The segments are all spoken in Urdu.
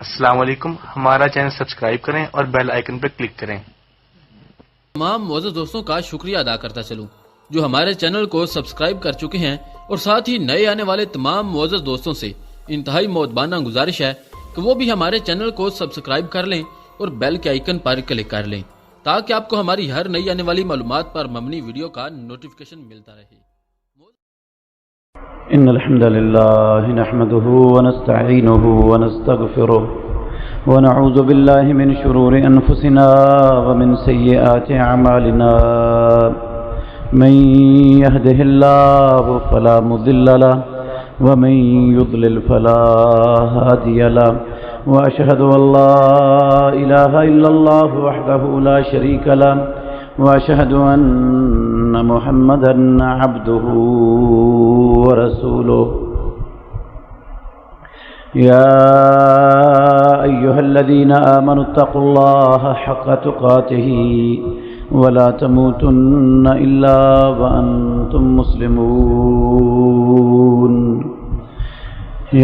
السلام علیکم، ہمارا چینل سبسکرائب کریں اور بیل آئیکن پر کلک کریں۔ تمام معزز دوستوں کا شکریہ ادا کرتا چلوں جو ہمارے چینل کو سبسکرائب کر چکے ہیں، اور ساتھ ہی نئے آنے والے تمام معزز دوستوں سے انتہائی مؤدبانہ گزارش ہے کہ وہ بھی ہمارے چینل کو سبسکرائب کر لیں اور بیل کے آئیکن پر کلک کر لیں تاکہ آپ کو ہماری ہر نئی آنے والی معلومات پر مبنی ویڈیو کا نوٹیفیکیشن ملتا رہے۔ إن الحمد لله نحمده ونستعينه ونستغفره ونعوذ بالله من شرور أنفسنا ومن سيئات أعمالنا من يهده الله فلا مضل له ومن يضلل فلا هادي له وأشهد أن لا إله إلا الله وحده لا شريك له وأشهد أن محمدًا عبده ورسوله يا أيها الذين آمنوا اتقوا الله حق تقاته ولا تموتن إلا وأنتم مسلمون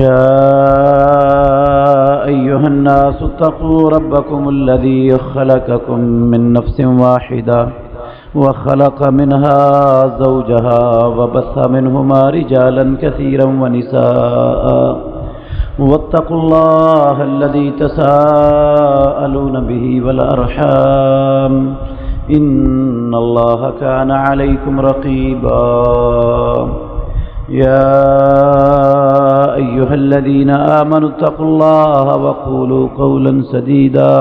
يا أيها الناس اتقوا ربكم الذي خلقكم من نفس واحدة وخلق منها زوجها وبث منهما رجالا كثيرا ونساء واتقوا الله الذي تساءلون به والأرحام إن الله كان عليكم رقيبا يا أيها الذين آمنوا اتقوا الله وقولوا قولا سديدا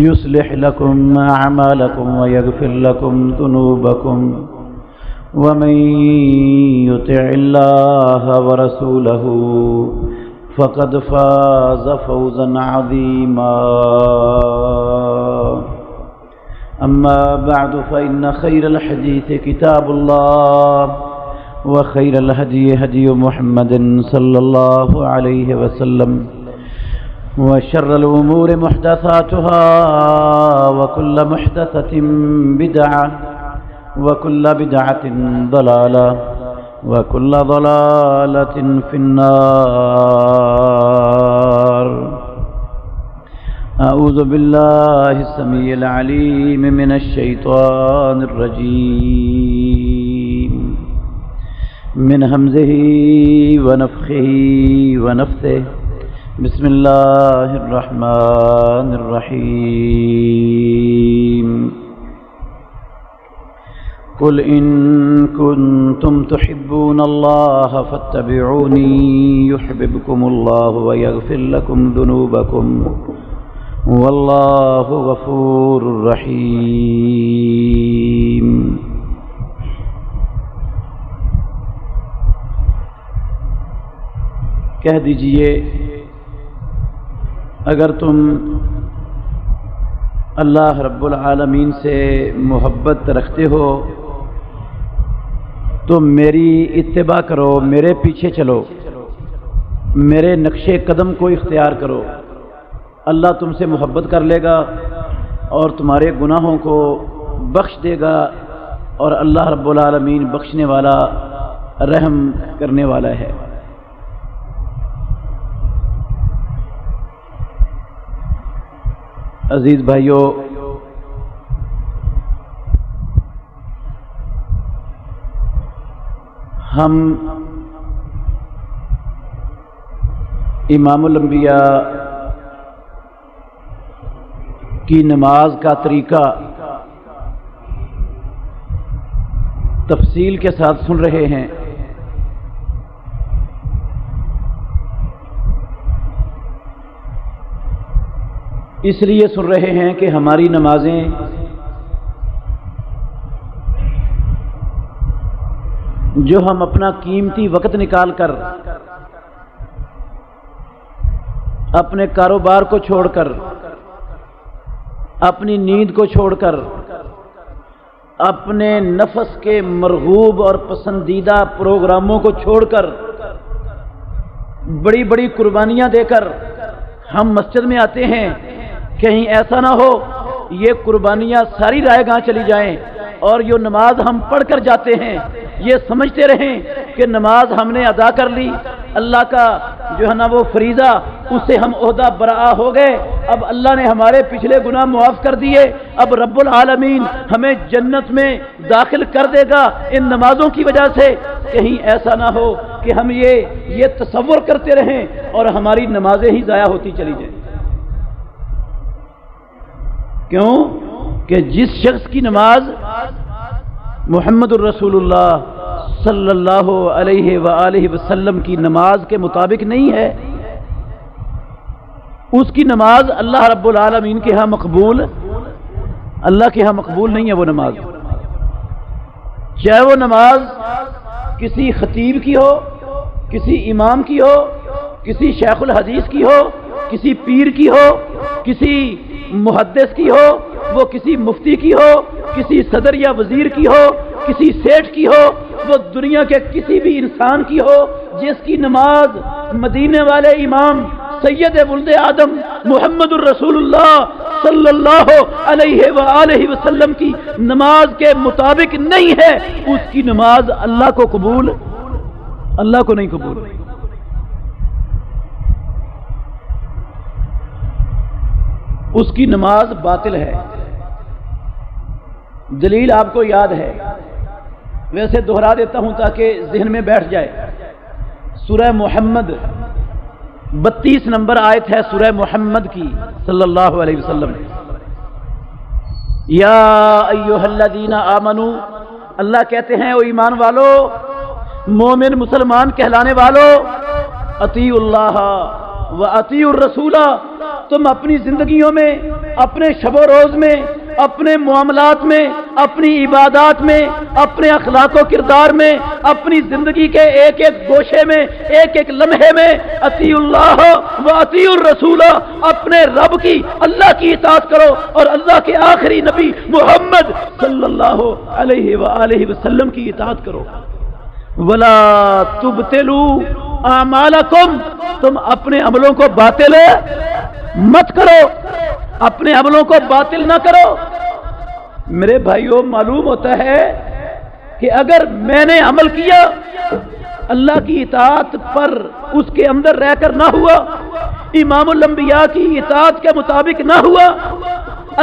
يصلح لكم أعمالكم ويغفر لكم ذنوبكم ومن يطع الله ورسوله فقد فاز فوزا عظيما أما بعد فإن خير الحديث كتاب الله وخير الهدي هدي محمد صلى الله عليه وسلم وشر الأمور محدثاتها وكل محدثة بدعة وكل بدعة ضلالة وكل ضلالة في النار أعوذ بالله السميع العليم من الشيطان الرجيم من همزه ونفخه ونفثه بسم الله الرحمن الرحيم قل إن كنتم تحبون الله فاتبعوني يحببكم الله ويغفر لكم ذنوبكم والله غفور رحيم۔ کہہ دیجئے اگر تم اللہ رب العالمین سے محبت رکھتے ہو تو میری اتباع کرو، میرے پیچھے چلو، میرے نقش قدم کو اختیار کرو، اللہ تم سے محبت کر لے گا اور تمہارے گناہوں کو بخش دے گا، اور اللہ رب العالمین بخشنے والا رحم کرنے والا ہے۔ عزیز بھائیو، ہم امام الانبیاء کی نماز کا طریقہ تفصیل کے ساتھ سن رہے ہیں۔ اس لیے سن رہے ہیں کہ ہماری نمازیں جو ہم اپنا قیمتی وقت نکال کر اپنے کاروبار کو چھوڑ کر، اپنی نیند کو چھوڑ کر، اپنے نفس کے مرغوب اور پسندیدہ پروگراموں کو چھوڑ کر، بڑی بڑی قربانیاں دے کر ہم مسجد میں آتے ہیں، کہیں ایسا نہ ہو یہ قربانیاں ساری رائے گاہ چلی جائیں اور یہ نماز ہم پڑھ کر جاتے ہیں یہ سمجھتے رہیں کہ نماز ہم نے ادا کر لی، اللہ کا جو ہے نا وہ فریضہ اس سے ہم عہدہ برآ ہو گئے، اب اللہ نے ہمارے پچھلے گناہ معاف کر دیے، اب رب العالمین ہمیں جنت میں داخل کر دے گا ان نمازوں کی وجہ سے۔ کہیں ایسا نہ ہو کہ ہم یہ تصور کرتے رہیں اور ہماری نمازیں ہی ضائع ہوتی چلی جائیں۔ کیوں کہ جس شخص کی نماز محمد الرسول اللہ صلی اللہ علیہ وآلہ وسلم کی نماز کے مطابق نہیں ہے، اس کی نماز اللہ رب العالمین کے ہاں مقبول، اللہ کے ہاں مقبول نہیں ہے وہ نماز، چاہے وہ نماز کسی خطیب کی ہو، کسی امام کی ہو، کسی شیخ الحدیث کی ہو، کسی پیر کی ہو، کسی محدث کی ہو، وہ کسی مفتی کی ہو، کسی صدر یا وزیر کی ہو، کسی سیٹھ کی ہو، وہ دنیا کے کسی بھی انسان کی ہو، جس کی نماز مدینے والے امام سید ولد آدم محمد الرسول اللہ صلی اللہ علیہ وآلہ وسلم کی نماز کے مطابق نہیں ہے، اس کی نماز اللہ کو قبول، اللہ کو نہیں قبول۔ اس کی نماز باطل ہے۔ دلیل آپ کو یاد ہے، ویسے دہرا دیتا ہوں تاکہ ذہن میں بیٹھ جائے۔ سورہ محمد 32 نمبر آیت ہے سورہ محمد کی صلی اللہ علیہ وسلم۔ یا ایھا الذین آمنوا، اللہ کہتے ہیں او ایمان والو، مومن مسلمان کہلانے والو، اطیعوا اللہ و اطیعوا الرسول، تم اپنی زندگیوں میں، اپنے شب و روز میں، اپنے معاملات میں، اپنی عبادات میں، اپنے اخلاق و کردار میں، اپنی زندگی کے ایک ایک گوشے میں، ایک ایک لمحے میں اطیعوا اللہ و اطیعوا الرسول، اپنے رب کی، اللہ کی اطاعت کرو اور اللہ کے آخری نبی محمد صلی اللہ علیہ وآلہ وسلم کی اطاعت کرو۔ ولا تبطلوا اعمالکم، تم اپنے عملوں کو باطل مت کرو، اپنے عملوں کو باطل نہ کرو۔ میرے بھائیوں، معلوم ہوتا ہے کہ اگر میں نے عمل کیا اللہ کی اطاعت پر اس کے اندر رہ کر نہ ہوا، امام الانبیاء کی اطاعت کے مطابق نہ ہوا،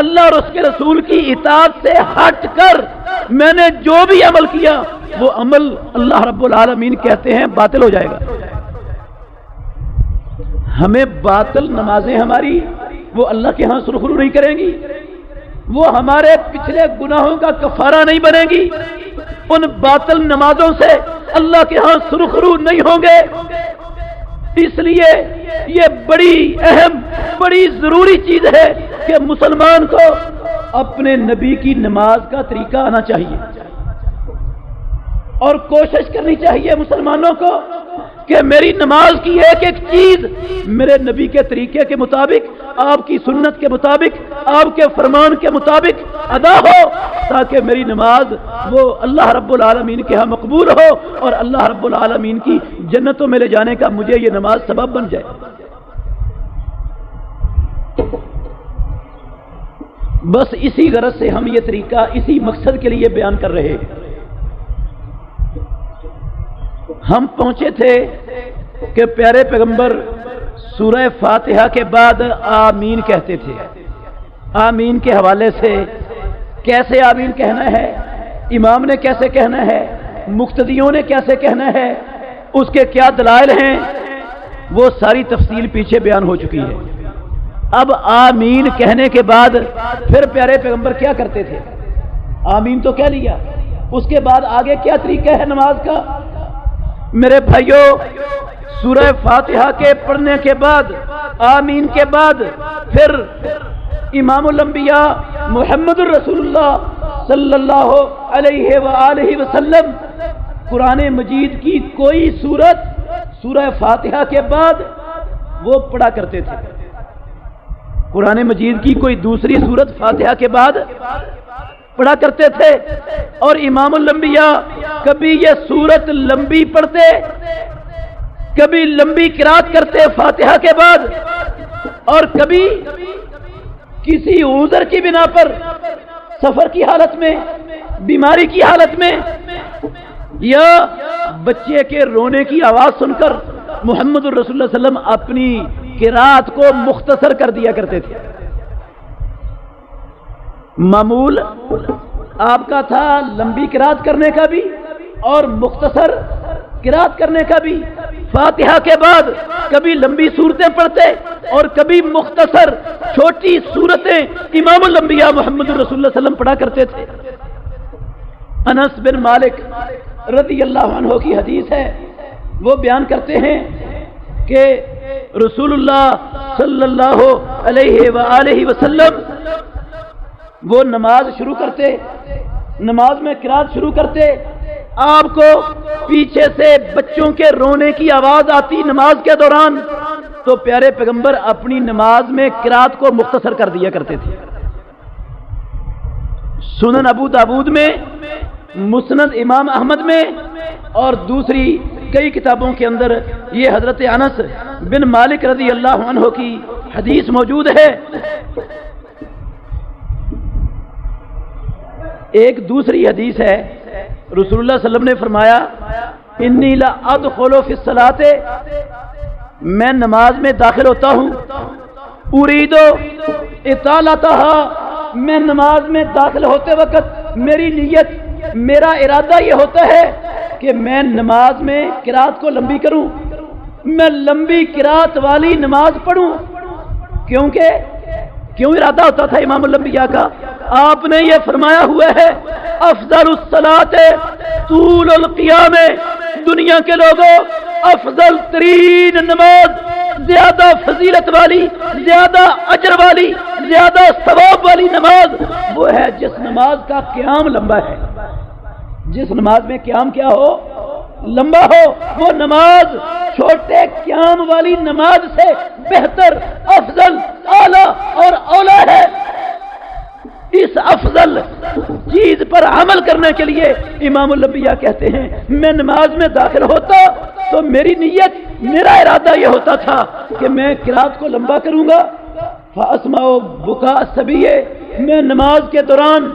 اللہ اور اس کے رسول کی اطاعت سے ہٹ کر میں نے جو بھی عمل کیا وہ عمل اللہ رب العالمین کہتے ہیں باطل ہو جائے گا۔ ہمیں باطل نمازیں ہماری وہ اللہ کے ہاں سرخرو نہیں کریں گی، وہ ہمارے پچھلے گناہوں کا کفارہ نہیں بنے گی، ان باطل نمازوں سے اللہ کے ہاں سرخرو نہیں ہوں گے۔ اس لیے یہ بڑی اہم، بڑی ضروری چیز ہے کہ مسلمان کو اپنے نبی کی نماز کا طریقہ آنا چاہیے اور کوشش کرنی چاہیے مسلمانوں کو کہ میری نماز کی ایک ایک چیز میرے نبی کے طریقے کے مطابق، آپ کی سنت کے مطابق، آپ کے فرمان کے مطابق ادا ہو، تاکہ میری نماز وہ اللہ رب العالمین کے ہاں مقبول ہو اور اللہ رب العالمین کی جنتوں میں لے جانے کا مجھے یہ نماز سبب بن جائے۔ بس اسی غرض سے ہم یہ طریقہ اسی مقصد کے لیے بیان کر رہے ہیں۔ ہم پہنچے تھے کہ پیارے پیغمبر سورہ فاتحہ کے بعد آمین کہتے تھے۔ آمین کے حوالے سے کیسے آمین کہنا ہے، امام نے کیسے کہنا ہے، مقتدیوں نے کیسے کہنا ہے، اس کے کیا دلائل ہیں، وہ ساری تفصیل پیچھے بیان ہو چکی ہے۔ اب آمین کہنے کے بعد پھر پیارے پیغمبر کیا کرتے تھے؟ آمین تو کہہ لیا، اس کے بعد آگے کیا طریقہ ہے نماز کا؟ میرے بھائیوں، سورہ فاتحہ کے پڑھنے کے بعد، آمین کے بعد پھر امام الانبیاء محمد الرسول اللہ صلی اللہ علیہ وآلہ وسلم قرآن مجید کی کوئی سورت سورہ فاتحہ کے بعد وہ پڑھا کرتے تھے۔ قرآن مجید کی کوئی دوسری سورت فاتحہ کے بعد پڑھا کرتے تھے، اور امام الانبیاء کبھی یہ سورت لمبی پڑھتے، کبھی لمبی قرات کرتے فاتحہ کے بعد، اور کبھی کسی عذر کی بنا پر، سفر کی حالت میں، بیماری کی حالت میں، یا بچے کے رونے کی آواز سن کر محمد الرسول صلی اللہ علیہ وسلم اپنی قرات کو مختصر کر دیا کرتے تھے۔ معمول آپ کا تھا لمبی قرات کرنے کا بھی اور مختصر قرات کرنے کا بھی۔ فاتحہ کے بعد کبھی لمبی صورتیں پڑھتے اور کبھی مختصر چھوٹی صورتیں امام الانبیاء محمد رسول اللہ صلی اللہ علیہ وسلم پڑھا کرتے تھے۔ انس بن مالک رضی اللہ عنہ کی حدیث ہے، وہ بیان کرتے ہیں کہ رسول اللہ صلی اللہ علیہ وآلہ وسلم وہ نماز شروع کرتے، نماز میں قرات شروع کرتے، آپ کو پیچھے سے بچوں کے رونے کی آواز آتی نماز کے دوران، تو پیارے پیغمبر اپنی نماز میں قرات کو مختصر کر دیا کرتے تھے۔ سنن ابو داود میں، مسند امام احمد میں اور دوسری کئی کتابوں کے اندر یہ حضرت انس بن مالک رضی اللہ عنہ کی حدیث موجود ہے۔ ایک دوسری حدیث ہے، رسول اللہ صلی اللہ علیہ وسلم نے فرمایا انی لا ادخل فی الصلاۃ، میں نماز میں داخل ہوتا ہوں، اريد اطالتها، میں نماز میں داخل ہوتے وقت میری نیت، میرا ارادہ یہ ہوتا ہے کہ میں نماز میں قرات کو لمبی کروں، میں لمبی قرات والی نماز پڑھوں۔ کیوں ارادہ ہوتا تھا امام الانبیاء کا؟ آپ نے یہ فرمایا ہوا ہے افضل الصلاۃ طول القیام، دنیا کے لوگوں افضل ترین نماز، زیادہ فضیلت والی، زیادہ اجر والی، زیادہ ثواب والی نماز وہ ہے جس نماز کا قیام لمبا ہے، جس نماز میں قیام کیا ہو، لمبا ہو۔ وہ نماز چھوٹے قیام والی نماز سے بہتر، افضل، اعلیٰ اور اولا ہے۔ اس افضل چیز پر عمل کرنے کے لیے امام الانبیاء کہتے ہیں میں نماز میں داخل ہوتا تو میری نیت، میرا ارادہ یہ ہوتا تھا کہ میں قرات کو لمبا کروں گا۔ فاسمع بکاء الصبی، میں نماز کے دوران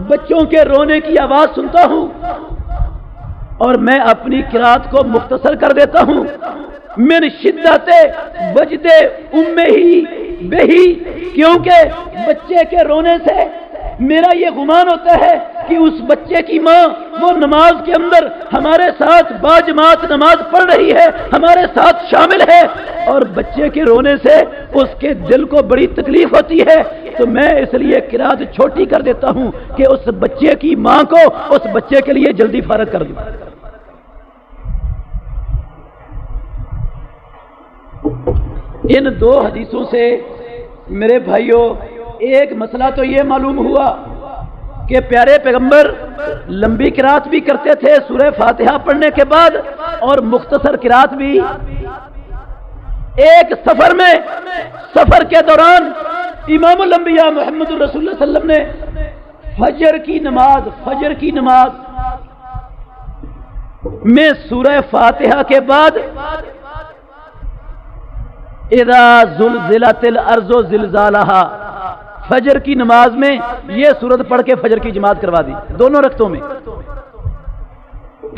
بچوں کے رونے کی آواز سنتا ہوں اور میں اپنی قرات کو مختصر کر دیتا ہوں۔ من شدت وجد امہ بہی، کیونکہ بچے کے رونے سے میرا یہ گمان ہوتا ہے کہ اس بچے کی ماں وہ نماز کے اندر ہمارے ساتھ باجماعت نماز پڑھ رہی ہے، ہمارے ساتھ شامل ہے، اور بچے کے رونے سے اس کے دل کو بڑی تکلیف ہوتی ہے، تو میں اس لیے قرات چھوٹی کر دیتا ہوں کہ اس بچے کی ماں کو اس بچے کے لیے جلدی فارغ کر دوں۔ ان دو حدیثوں سے میرے بھائیوں ایک مسئلہ تو یہ معلوم ہوا کہ پیارے پیغمبر لمبی قرات بھی کرتے تھے سورہ فاتحہ پڑھنے کے بعد اور مختصر قرات بھی۔ ایک سفر میں، سفر کے دوران امام الانبیاء محمد رسول اللہ صلی اللہ علیہ وسلم نے فجر کی نماز میں سورہ فاتحہ کے بعد اذا زلزلت الارض زلزالہا، فجر کی نماز میں یہ سورت پڑھ کے فجر کی جماعت کروا دی، دونوں رکعتوں میں۔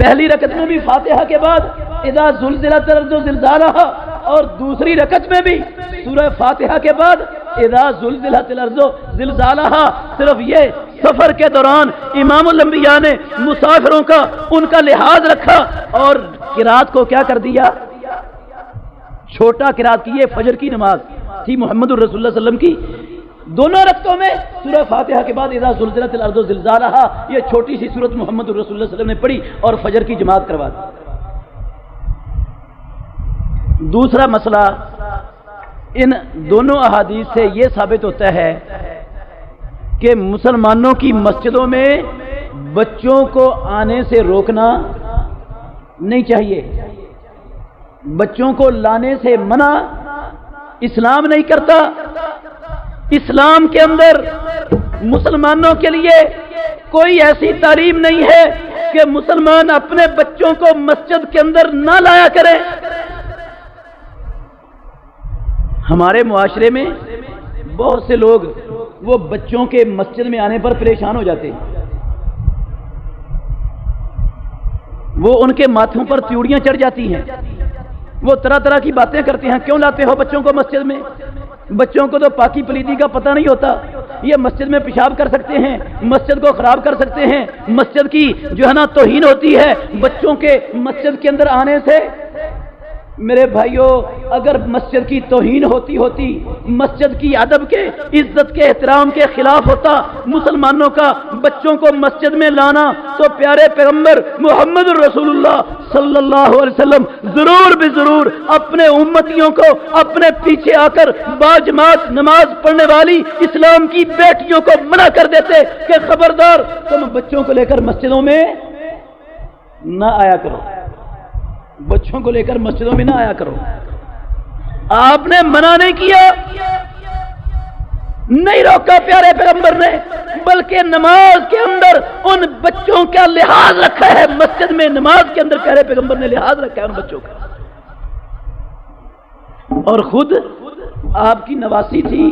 پہلی رکعت میں بھی فاتحہ کے بعد اذا زلزلت الارض زلزالہا، اور دوسری رکعت میں بھی سورہ فاتحہ کے بعد اذا زلزلت الارض زلزالہا۔ صرف یہ سفر کے دوران امام الانبیاء نے مسافروں کا، ان کا لحاظ رکھا اور قرات کو کیا کر دیا، چھوٹا قرات کی۔ یہ فجر کی نماز تھی محمد الرسول اللہ صلی اللہ علیہ وسلم کی، دونوں رکعتوں میں سورہ فاتحہ کے بعد اذا زلزلت الارض زلزالہا، یہ چھوٹی سی سورت محمد الرسول اللہ صلی اللہ علیہ وسلم نے پڑھی اور فجر کی جماعت کروا دی۔ دوسرا مسئلہ، ان دونوں احادیث سے یہ ثابت ہوتا ہے کہ مسلمانوں کی مسجدوں میں بچوں کو آنے سے روکنا نہیں چاہیے، بچوں کو لانے سے منع اسلام نہیں کرتا۔ اسلام کے اندر مسلمانوں کے لیے کوئی ایسی تعلیم نہیں ہے کہ مسلمان اپنے بچوں کو مسجد کے اندر نہ لایا کریں۔ ہمارے معاشرے میں بہت سے لوگ وہ بچوں کے مسجد میں آنے پر پریشان ہو جاتے ہیں، وہ ان کے ماتھوں پر تیوڑیاں چڑھ جاتی ہیں، وہ طرح طرح کی باتیں کرتے ہیں. کیوں لاتے ہو بچوں کو مسجد میں؟ بچوں کو تو پاکی پلیتی کا پتہ نہیں ہوتا. یہ مسجد میں پیشاب کر سکتے ہیں، مسجد کو خراب کر سکتے ہیں، مسجد کی جو ہے نا توہین ہوتی ہے بچوں کے مسجد کے اندر آنے سے. میرے بھائیوں، اگر مسجد کی توہین ہوتی مسجد کی ادب کے، عزت کے، احترام کے خلاف ہوتا مسلمانوں کا بچوں کو مسجد میں لانا، تو پیارے پیغمبر محمد رسول اللہ صلی اللہ علیہ وسلم ضرور بے ضرور اپنے امتیوں کو اپنے پیچھے آ کر باجماعت نماز پڑھنے والی اسلام کی بیٹیوں کو منع کر دیتے کہ خبردار تم بچوں کو لے کر مسجدوں میں نہ آیا کرو، بچوں کو لے کر مسجدوں میں نہ آیا کرو. آپ نے منع نہیں کیا، نہیں روکا پیارے پیغمبر نے، بلکہ نماز کے اندر ان بچوں کا لحاظ رکھا ہے. مسجد میں نماز کے اندر پیارے پیغمبر نے لحاظ رکھا ہے ان بچوں کا. اور خود آپ کی نواسی تھی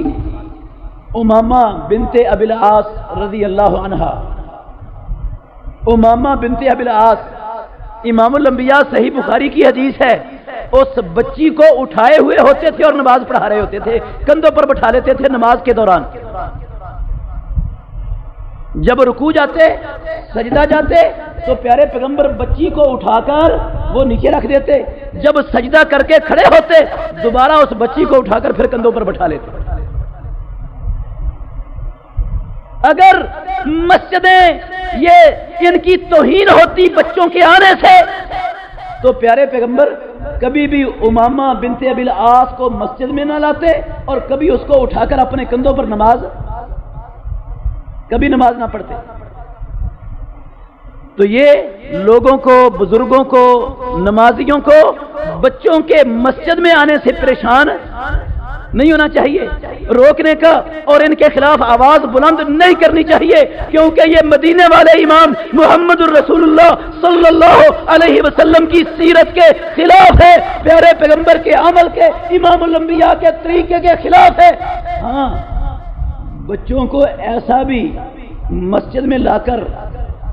امامہ بنت ابی العاص رضی اللہ عنہا. امامہ بنت ابی العاص امام الانبیاء صحیح بخاری کی حدیث ہے، اس بچی کو اٹھائے ہوئے ہوتے تھے اور نماز پڑھا رہے ہوتے تھے، کندھوں پر بٹھا لیتے تھے نماز کے دوران. جب رکوع جاتے، سجدہ جاتے تو پیارے پیغمبر بچی کو اٹھا کر وہ نیچے رکھ دیتے. جب سجدہ کر کے کھڑے ہوتے دوبارہ اس بچی کو اٹھا کر پھر کندھوں پر بٹھا لیتے. اگر مسجدیں یہ ان کی توہین ہوتی بچوں کے آنے سے تو پیارے پیغمبر کبھی بھی امامہ بنت ابی العاص کو مسجد میں نہ لاتے اور کبھی اس کو اٹھا کر اپنے کندھوں پر کبھی نماز نہ پڑھتے. تو یہ لوگوں کو، بزرگوں کو، نمازیوں کو بچوں کے مسجد میں آنے سے پریشان نہیں ہونا چاہیے، روکنے کا اور ان کے خلاف آواز بلند نہیں کرنی چاہیے، کیونکہ یہ مدینے والے امام محمد الرسول اللہ صلی اللہ علیہ وسلم کی سیرت کے خلاف ہے، پیارے پیغمبر کے عمل کے، امام الانبیاء کے طریقے کے خلاف ہے. ہاں، بچوں کو ایسا بھی مسجد میں لا کر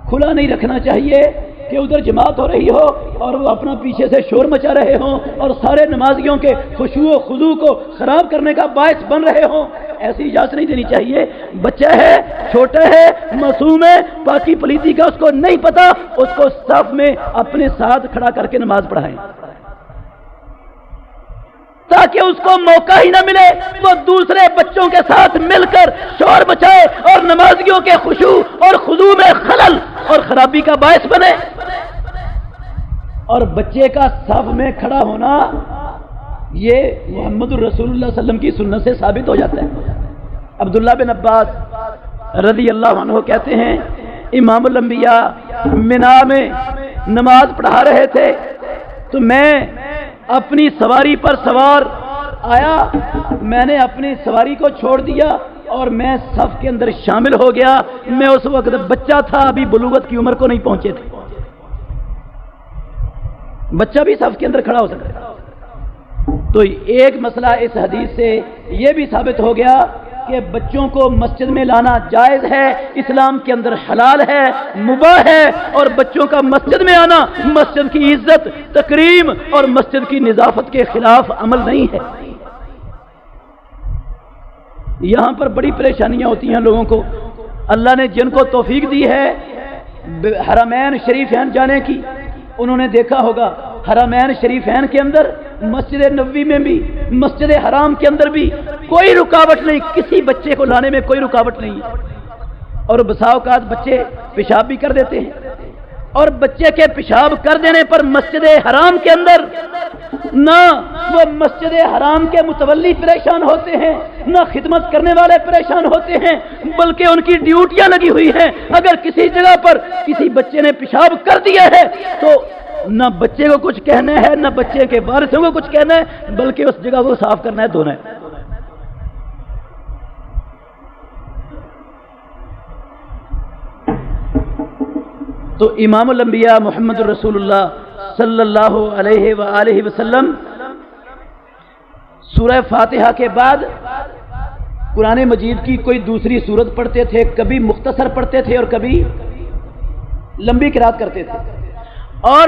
کھلا نہیں رکھنا چاہیے کہ ادھر جماعت ہو رہی ہو اور وہ اپنا پیچھے سے شور مچا رہے ہوں اور سارے نمازیوں کے خشوع و خضوع کو خراب کرنے کا باعث بن رہے ہوں. ایسی اجازت نہیں دینی چاہیے. بچہ ہے، چھوٹا ہے، معصوم ہے، پاکی پلیتی کا اس کو نہیں پتا، اس کو صف میں اپنے ساتھ کھڑا کر کے نماز پڑھائیں تاکہ اس کو موقع ہی نہ ملے وہ دوسرے بچوں کے ساتھ مل کر شور مچائے اور نمازیوں کے خشوع اور خضوع میں خلل اور خرابی کا باعث بنے. اور بچے کا صف میں کھڑا ہونا یہ محمد الرسول اللہ صلی اللہ علیہ وسلم کی سنت سے ثابت ہو جاتا ہے. عبداللہ بن عباس رضی اللہ عنہ کہتے ہیں امام الانبیاء منا میں نماز پڑھا رہے تھے تو میں اپنی سواری پر سوار آیا، میں نے اپنی سواری کو چھوڑ دیا اور میں صف کے اندر شامل ہو گیا. میں اس وقت بچہ تھا، ابھی بلوغت کی عمر کو نہیں پہنچے تھے. بچہ بھی صف کے اندر کھڑا ہو سکتا ہے. تو ایک مسئلہ اس حدیث سے یہ بھی ثابت ہو گیا کہ بچوں کو مسجد میں لانا جائز ہے، اسلام کے اندر حلال ہے، مباح ہے، اور بچوں کا مسجد میں آنا مسجد کی عزت، تکریم اور مسجد کی نظافت کے خلاف عمل نہیں ہے. یہاں پر بڑی پریشانیاں ہوتی ہیں لوگوں کو. اللہ نے جن کو توفیق دی ہے حرمین شریفین جانے کی، انہوں نے دیکھا ہوگا حرمین شریفین کے اندر، مسجد نبوی میں بھی، مسجد حرام کے اندر بھی کوئی رکاوٹ نہیں، کسی بچے کو لانے میں کوئی رکاوٹ نہیں. اور بسا اوقات بچے پیشاب بھی کر دیتے ہیں، اور بچے کے پیشاب کر دینے پر مسجد حرام کے اندر نہ وہ مسجد حرام کے متولی پریشان ہوتے ہیں، نہ خدمت کرنے والے پریشان ہوتے ہیں، بلکہ ان کی ڈیوٹیاں لگی ہوئی ہیں. اگر کسی جگہ پر کسی بچے نے پیشاب کر دیا ہے تو نہ بچے کو کچھ کہنا ہے، نہ بچے کے وارثوں کو کچھ کہنا ہے، بلکہ اس جگہ کو صاف کرنا ہے، دھونا ہے. تو امام الانبیاء محمد الرسول اللہ صلی اللہ علیہ وآلہ وسلم سورہ فاتحہ کے بعد قرآن مجید کی کوئی دوسری سورت پڑھتے تھے، کبھی مختصر پڑھتے تھے اور کبھی لمبی قرات کرتے تھے. اور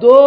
2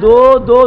2-2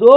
2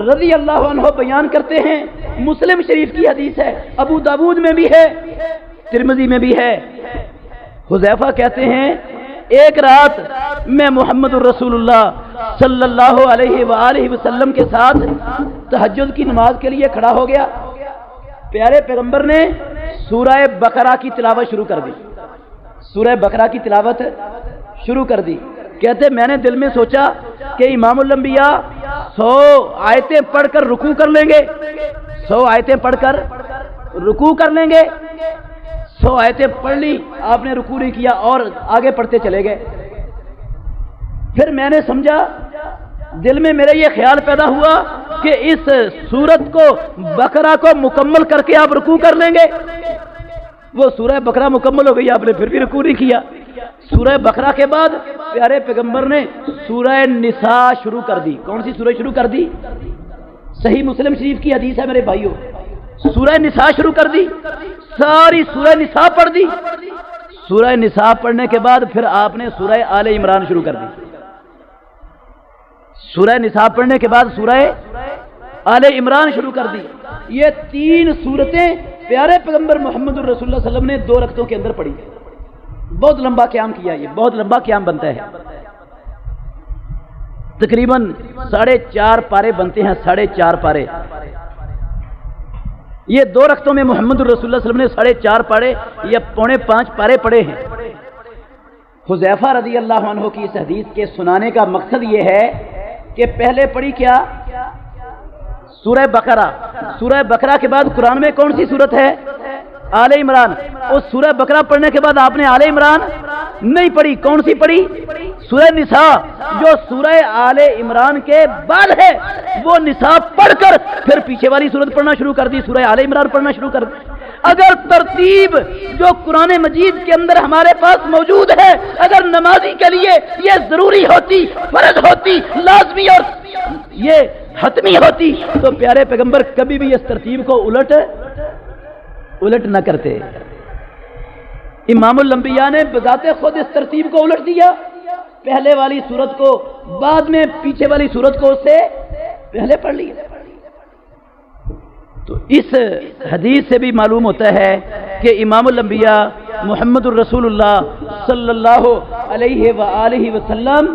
رضی اللہ عنہ بیان کرتے ہیں، مسلم شریف کی حدیث ہے، ابو داود میں بھی ہے، ترمذی میں بھی ہے، حذیفہ کہتے ہیں ایک رات میں محمد الرسول اللہ صلی اللہ علیہ وآلہ وسلم کے ساتھ تہجد کی نماز کے لیے کھڑا ہو گیا، پیارے پیغمبر نے سورہ بقرہ کی تلاوت شروع کر دی، سورہ بقرہ کی تلاوت شروع کر دی۔ کہتے میں نے دل میں سوچا کہ امام الانبیاء 100 آیتیں پڑھ کر رکوع کر لیں گے، 100 آیتیں پڑھ کر رکوع کر لیں گے، 100 آیتیں پڑھ لی، آپ نے رکوع نہیں کیا اور آگے پڑھتے چلے گئے۔ پھر میں نے سمجھا، دل میں میرے یہ خیال پیدا ہوا کہ اس سورت کو بقرہ کو مکمل کر کے آپ رکوع کر لیں گے۔ وہ سورہ بقرہ مکمل ہو گئی، آپ نے پھر بھی رکوع نہیں کیا۔ سورہ بقرہ کے بعد پیارے پیغمبر نے سورہ نساء شروع کر دی۔ کون سی سورہ شروع کر دی؟ صحیح مسلم شریف کی حدیث ہے میرے بھائیوں، سورہ نساء شروع کر دی، ساری سورہ نساء پڑھ دی۔ سورہ نساء پڑھنے کے بعد پھر آپ نے سورہ آل عمران شروع کر دی۔ سورہ نساء پڑھنے کے بعد سورہ آل عمران شروع کر دی۔ یہ 3 سورتیں پیارے پیغمبر محمد الرسول اللہ صلی اللہ علیہ وسلم نے 2 رکعتوں کے اندر پڑھی۔ بہت لمبا قیام کیا، یہ بہت لمبا قیام بنتا ہے، تقریباً 4.5 پارے بنتے ہیں، 4.5 پارے۔ یہ 2 رکعتوں میں محمد الرسول اللہ صلی اللہ علیہ وسلم نے 4.5 پارے یا 4.5 پارے پڑھے ہیں۔ حذیفہ رضی اللہ عنہ کی اس حدیث کے سنانے کا مقصد یہ ہے کہ پہلے پڑھی کیا؟ سورہ بقرہ۔ سورہ بقرہ کے بعد قرآن میں کون سی سورت ہے؟ آل عمران۔ اس سورہ بقرہ پڑھنے کے بعد آپ نے آل عمران نہیں پڑھی، کون سی پڑھی؟ سورہ نساء، جو سورہ آل عمران کے بعد ہے، وہ نساء پڑھ کر پھر پیچھے والی سورت پڑھنا شروع کر دی، سورہ آل عمران پڑھنا شروع کر دی۔ اگر ترتیب جو قرآن مجید کے اندر ہمارے پاس موجود ہے، اگر نمازی کے لیے یہ ضروری ہوتی، فرض ہوتی، لازمی اور یہ حتمی ہوتی، تو پیارے پیغمبر کبھی بھی اس ترتیب کو الٹ نہ کرتے۔ امام الانبیاء نے بذات خود اس ترتیب کو الٹ دیا، پہلے والی سورت کو بعد میں، پیچھے والی سورت کو اس سے پہلے پڑھ لیا۔ تو اس حدیث سے بھی معلوم ہوتا ہے کہ امام الانبیاء محمد الرسول اللہ صلی اللہ علیہ وآلہ وسلم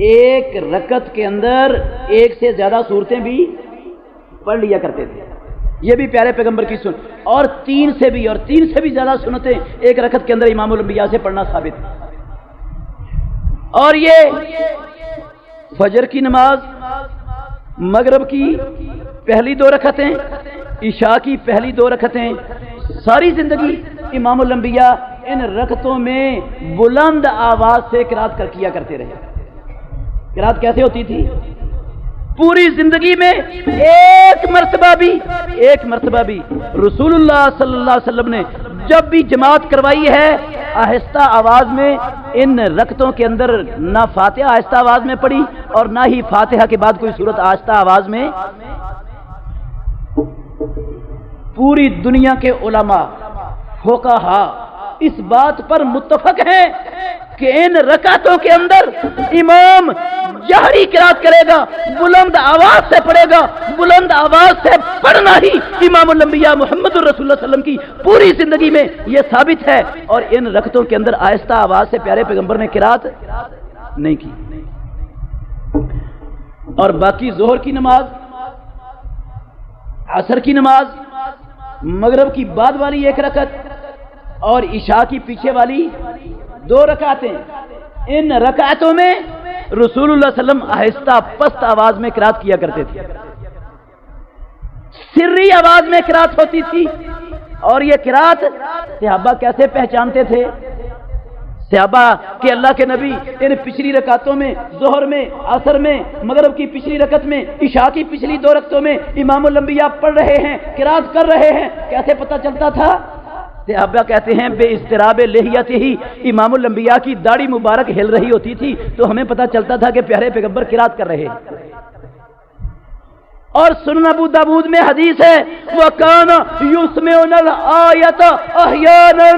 ایک رکعت کے اندر 1 سے زیادہ صورتیں بھی پڑھ لیا کرتے تھے۔ یہ بھی پیارے پیغمبر کی سن، اور 3 سے بھی زیادہ سنتیں ایک رکعت کے اندر امام الانبیاء سے پڑھنا ثابت ہے۔ اور یہ فجر کی نماز، مغرب کی پہلی 2 رکعتیں، عشاء کی پہلی 2 رکعتیں، ساری زندگی امام الانبیاء ان رکعتوں میں بلند آواز سے قرات کیا کرتے رہے۔ قرات کیسے ہوتی تھی؟ پوری زندگی میں ایک مرتبہ بھی رسول اللہ صلی اللہ علیہ وسلم نے جب بھی جماعت کروائی ہے، آہستہ آواز میں ان رکعتوں کے اندر نہ فاتحہ آہستہ آواز میں پڑھی اور نہ ہی فاتحہ کے بعد کوئی سورت آہستہ آواز میں۔ پوری دنیا کے علماء، فقہا اس بات پر متفق ہیں کہ ان رکعتوں کے اندر امام جہری قرات کرے گا، بلند آواز سے پڑھے گا، بلند آواز سے پڑھنا ہی امام الانبیاء محمد الرسول اللہ صلی اللہ علیہ وسلم کی پوری زندگی میں یہ ثابت ہے، اور ان رکعتوں کے اندر آہستہ آواز سے پیارے پیغمبر نے قرات نہیں کی۔ اور باقی ظہر کی نماز، عصر کی نماز، مغرب کی بعد والی 1 رکعت اور عشاء کی پیچھے والی 2 رکعتیں، ان رکعتوں میں رسول اللہ صلی اللہ علیہ وسلم آہستہ پست آواز میں قرات کیا کرتے تھے، سری آواز میں قرات ہوتی تھی۔ اور یہ قرات صحابہ کیسے پہچانتے تھے؟ صحابہ کہ اللہ کے نبی ان پچھلی رکعتوں میں، ظہر میں، عصر میں، مغرب کی پچھلی رکعت میں، عشاء کی پچھلی 2 رکعتوں میں امام الانبیاء پڑھ رہے ہیں، قرات کر رہے ہیں، کیسے پتہ چلتا تھا؟ صحابہ کہتے ہیں بے اضطراب لحیت ہی امام الانبیاء کی داڑھی مبارک ہل رہی ہوتی تھی تو ہمیں پتہ چلتا تھا کہ پیارے پیغمبر قرات کر رہے ہیں۔ اور سنن ابو داود میں حدیث ہے وَكَانَ يُسْمِعُنَا الْآيَةَ أَحْيَانًا،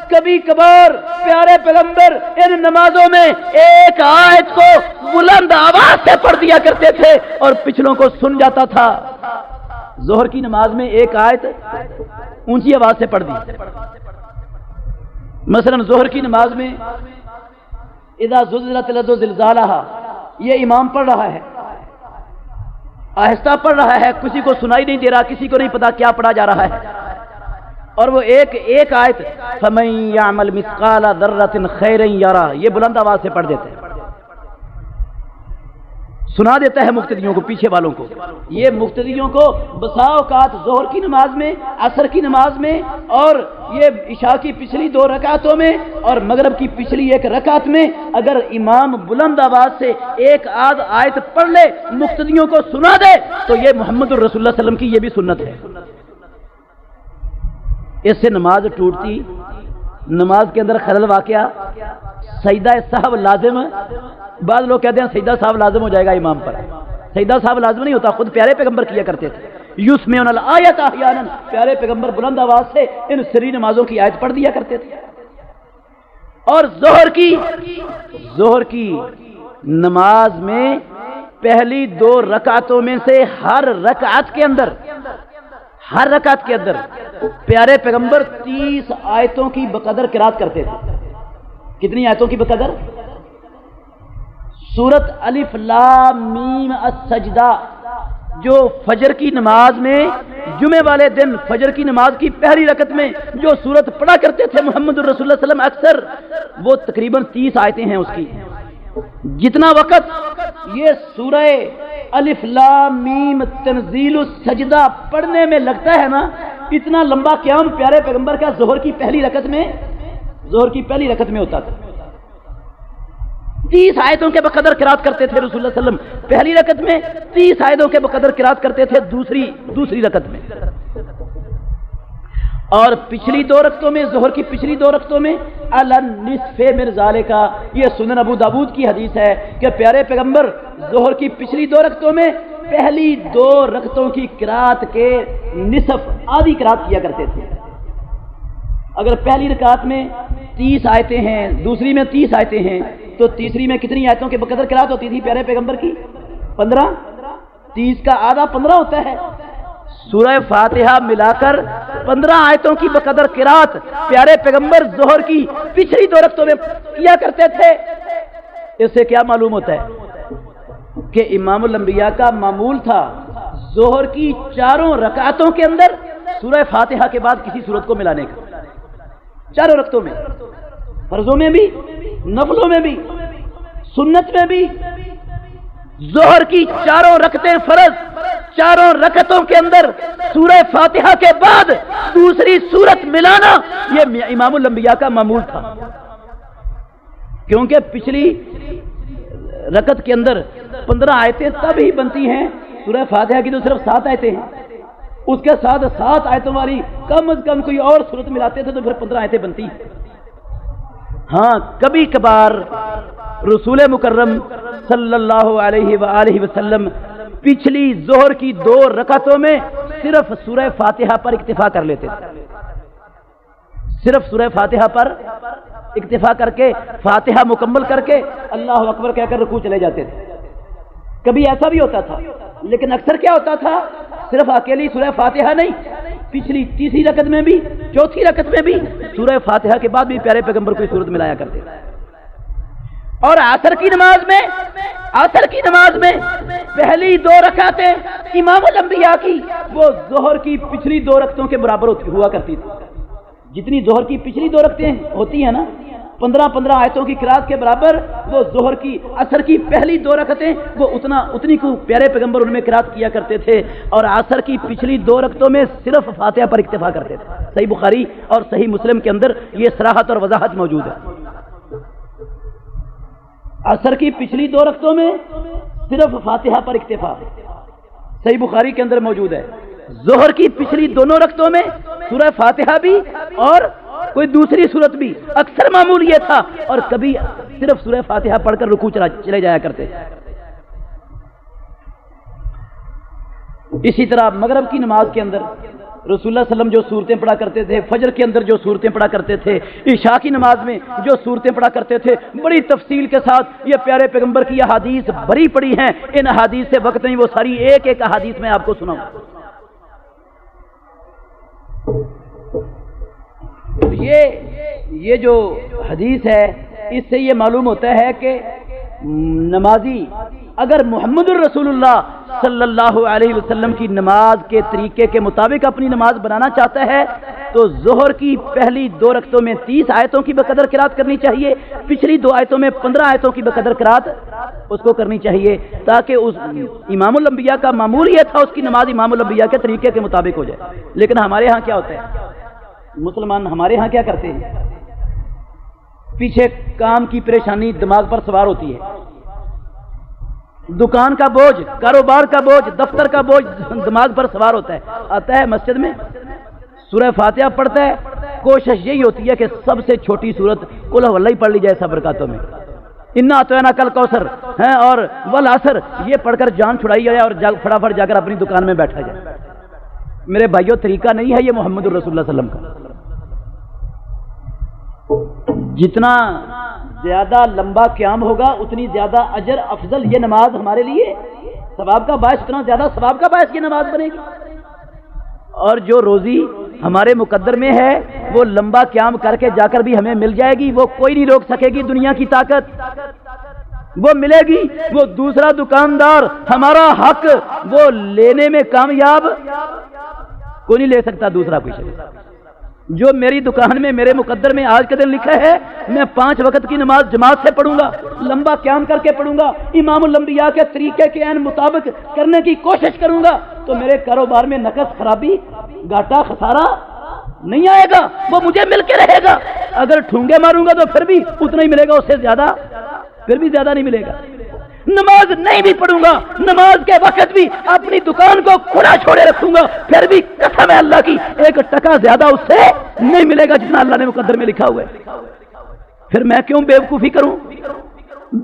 کبھی کبھار پیارے پیغمبر ان نمازوں میں ایک آیت کو بلند آواز سے پڑھ دیا کرتے تھے اور پچھلوں کو سن جاتا تھا۔ ظہر کی نماز میں ایک آیت اونچی آواز سے پڑھ دی، مثلا ظہر کی نماز میں اذا زلزلت الارض زلزالہا، یہ امام پڑھ رہا ہے، آہستہ پڑھ رہا ہے، کسی کو سنائی نہیں دے رہا، کسی کو نہیں پتا کیا پڑھا جا رہا ہے، اور وہ ایک آیت فَمَن يَعْمَلْ مِثْقَالَ ذَرَّةٍ خَيْرًا يَرَهُ یہ بلند آواز سے پڑھ دیتے ہیں، سنا دیتا ہے مقتدیوں کو، پیچھے والوں کو۔ یہ مقتدیوں کو بسا اوقات ظہر کی نماز میں، عصر کی نماز میں، اور یہ عشاء کی پچھلی 2 رکعتوں میں اور مغرب کی پچھلی 1 رکعت میں اگر امام بلند آواز سے ایک آدھ آیت پڑھ لے، مقتدیوں کو سنا دے، تو یہ محمد الرسول اللہ صلی اللہ علیہ وسلم کی یہ بھی سنت ہے۔ اس سے نماز ٹوٹتی، نماز کے اندر خلل واقعہ، سجدہ سہو لازم، بعض لوگ کہتے ہیں سجدہ سہو لازم ہو جائے گا امام پر، سجدہ سہو لازم نہیں ہوتا، خود پیارے پیغمبر کیا کرتے تھے، یسمعون الآیۃ احیانا، پیارے پیغمبر بلند آواز سے ان سری نمازوں کی آیت پڑھ دیا کرتے تھے۔ اور ظہر کی نماز میں پہلی 2 رکعتوں میں سے ہر رکعت کے اندر پیارے پیغمبر 30 آیتوں کی بقدر قرات کرتے تھے۔ کتنی آیتوں کی بقدر؟ سورت الف لام میم السجدہ جو فجر کی نماز میں، جمعے والے دن فجر کی نماز کی پہلی رکعت میں جو سورت پڑھا کرتے تھے محمد الرسول اللہ صلی اللہ علیہ وسلم اکثر، وہ تقریباً 30 آیتیں ہیں اس کی۔ جتنا وقت یہ سورہ الف لام میم تنزیل السجدہ پڑھنے میں لگتا ہے نا، اتنا لمبا قیام پیارے پیغمبر کا ظہر کی پہلی رکعت میں ہوتا تھا۔ 30 آیتوں کے بقدر قرات کرتے تھے رسول اللہ صلی اللہ علیہ وسلم پہلی رکعت میں، 30 آیتوں کے بقدر قرات کرتے تھے دوسری رکعت میں، اور پچھلی 2 رکعتوں میں، ظہر کی پچھلی 2 رکعتوں میں النصف من ذالک، یہ سنن ابو داؤد کی حدیث ہے کہ پیارے پیغمبر ظہر کی پچھلی 2 رکعتوں میں پہلی 2 رکعتوں کی قرات کے نصف، آدھی قرات کیا کرتے تھے۔ اگر پہلی رکعت میں 30 آیتیں ہیں، دوسری میں 30 آیتیں ہیں، تو تیسری میں کتنی آیتوں کے بقدر قرات ہوتی تھی پیارے پیغمبر کی؟ 15۔ 30 کا آدھا 15 ہوتا ہے، سورہ فاتحہ ملا کر 15 آیتوں کی بقدر قرات پیارے پیغمبر ظہر کی پچھلی 2 رکعتوں میں کیا کرتے تھے۔ اس سے کیا معلوم ہوتا ہے کہ امام الانبیاء کا معمول تھا ظہر کی 4 رکعتوں کے اندر سورہ فاتحہ کے بعد کسی سورت کو ملانے کا، 4 رکعتوں میں، فرضوں میں بھی، نفلوں میں بھی، سنت میں بھی۔ ظہر کی 4 رکعتیں فرض، 4 رکعتوں کے اندر سورہ فاتحہ کے بعد دوسری سورت ملانا یہ امام الانبیاء کا معمول تھا، کیونکہ پچھلی رکعت کے اندر 15 آیتیں تب ہی بنتی ہیں، سورہ فاتحہ کی تو صرف 7 آیتیں ہیں، اس کے ساتھ 7 آیتوں والی کم از کم کوئی اور سورت ملاتے تھے تو پھر 15 آیتیں بنتی ہیں۔ ہاں کبھی کبھار رسول مکرم صلی اللہ علیہ وآلہ وسلم پچھلی ظہر کی 2 رکعتوں میں صرف سورہ فاتحہ پر اکتفا کر لیتے تھے، صرف سورہ فاتحہ پر اکتفا کر کے فاتحہ مکمل کر کے اللہ اکبر کہہ کر رکوع چلے جاتے تھے۔ کبھی ایسا بھی ہوتا تھا، لیکن اکثر کیا ہوتا تھا، صرف اکیلی سورہ فاتحہ نہیں، پچھلی تیسری رکعت میں بھی، چوتھی رکعت میں بھی سورہ فاتحہ کے بعد بھی پیارے پیغمبر کوئی سورت ملایا کرتے تھے۔ اور عصر کی نماز میں پہلی 2 رکعتیں امام الانبیاء کی وہ ظہر کی پچھلی 2 رکعتوں کے برابر ہوا کرتی تھی۔ جتنی ظہر کی پچھلی 2 رکعتیں ہوتی ہیں نا، 15 آیتوں کی قرات کے برابر وہ ظہر کی عصر کی پہلی 2 رکعتیں وہ اتنی کو پیارے پیغمبر ان میں قرات کیا کرتے تھے، اور عصر کی پچھلی 2 رکعتوں میں صرف فاتحہ پر اکتفا کرتے تھے۔ صحیح بخاری اور صحیح مسلم کے اندر یہ صراحت اور وضاحت موجود ہے۔ عصر کی پچھلی 2 رکعتوں میں صرف فاتحہ پر اکتفا، صحیح بخاری کے اندر موجود ہے۔ ظہر کی پچھلی 2 رکعتوں میں سورہ فاتحہ بھی اور کوئی دوسری سورت بھی، اکثر معمول یہ تھا، اور کبھی صرف سورہ فاتحہ پڑھ کر رکوع چلے جایا کرتے۔ اسی طرح مغرب کی نماز کے اندر رسول اللہ صلی اللہ علیہ وسلم جو صورتیں پڑھا کرتے تھے، فجر کے اندر جو صورتیں پڑھا کرتے تھے، عشاء کی نماز میں جو صورتیں پڑھا کرتے تھے، بڑی تفصیل کے ساتھ یہ پیارے پیغمبر کی احادیث بھری پڑی ہیں. ان احادیث سے وقت نہیں وہ ساری ایک ایک احادیث میں آپ کو سناؤں. یہ جو حدیث ہے اس سے یہ معلوم ہوتا ہے کہ نمازی اگر محمد الرسول اللہ صلی اللہ علیہ وسلم کی نماز کے طریقے کے مطابق اپنی نماز بنانا چاہتا ہے تو ظہر کی پہلی 2 رکعتوں میں 30 آیتوں کی بقدر قرات کرنی چاہیے، پچھلی 2 آیتوں میں 15 آیتوں کی بقدر قرات اس کو کرنی چاہیے، تاکہ اس امام الانبیاء کا معمول یہ تھا اس کی نماز امام الانبیاء کے طریقے کے مطابق ہو جائے. لیکن ہمارے ہاں کیا ہوتا ہے، مسلمان ہمارے ہاں کیا کرتے ہیں، پیچھے کام کی پریشانی دماغ پر سوار ہوتی ہے، دکان کا بوجھ، کاروبار کا بوجھ، دفتر کا بوجھ دماغ پر سوار ہوتا ہے، آتا ہے مسجد میں سورہ فاتحہ پڑھتا ہے، کوشش یہی ہوتی ہے کہ سب سے چھوٹی سورت قل هو اللہ ہی پڑھ لی جائے سب رکعتوں میں، انا اعطیناک الکوثر ہے اور والعصر یہ پڑھ کر جان چھڑائی جائے اور فٹافٹ جا کر اپنی دکان میں بیٹھا جائے. میرے بھائیو طریقہ نہیں ہے یہ محمد الرسول اللہ صلی اللہ علیہ وسلم کا. جتنا زیادہ لمبا قیام ہوگا اتنی زیادہ اجر افضل یہ نماز ہمارے لیے ثواب کا باعث، اتنا زیادہ ثواب کا باعث یہ نماز بنے گی. اور جو روزی ہمارے مقدر میں ہے وہ لمبا قیام کر کے جا کر بھی ہمیں مل جائے گی، وہ کوئی نہیں روک سکے گی. دنیا کی طاقت وہ ملے گی، وہ دوسرا دکاندار ہمارا حق وہ لینے میں کامیاب کوئی نہیں لے سکتا. دوسرا کوئی شخص جو میری دکان میں میرے مقدر میں آج کے دن لکھا ہے میں 5 وقت کی نماز جماعت سے پڑھوں گا، لمبا قیام کر کے پڑھوں گا، امام الانبیاء کے طریقے کے عین مطابق کرنے کی کوشش کروں گا، تو میرے کاروبار میں نقص، خرابی، گھاٹا، خسارہ نہیں آئے گا، وہ مجھے مل کے رہے گا. اگر ٹھونگے ماروں گا تو پھر بھی اتنا ہی ملے گا، اس سے زیادہ پھر بھی زیادہ نہیں ملے گا. نماز نہیں بھی پڑھوں گا، نماز کے وقت بھی اپنی دکان کو کھلا چھوڑے رکھوں گا، پھر بھی قسم ہے اللہ کی 1 ٹکا زیادہ اس سے نہیں ملے گا جتنا اللہ نے مقدر میں لکھا ہوا ہے. پھر میں کیوں بے وقوفی کروں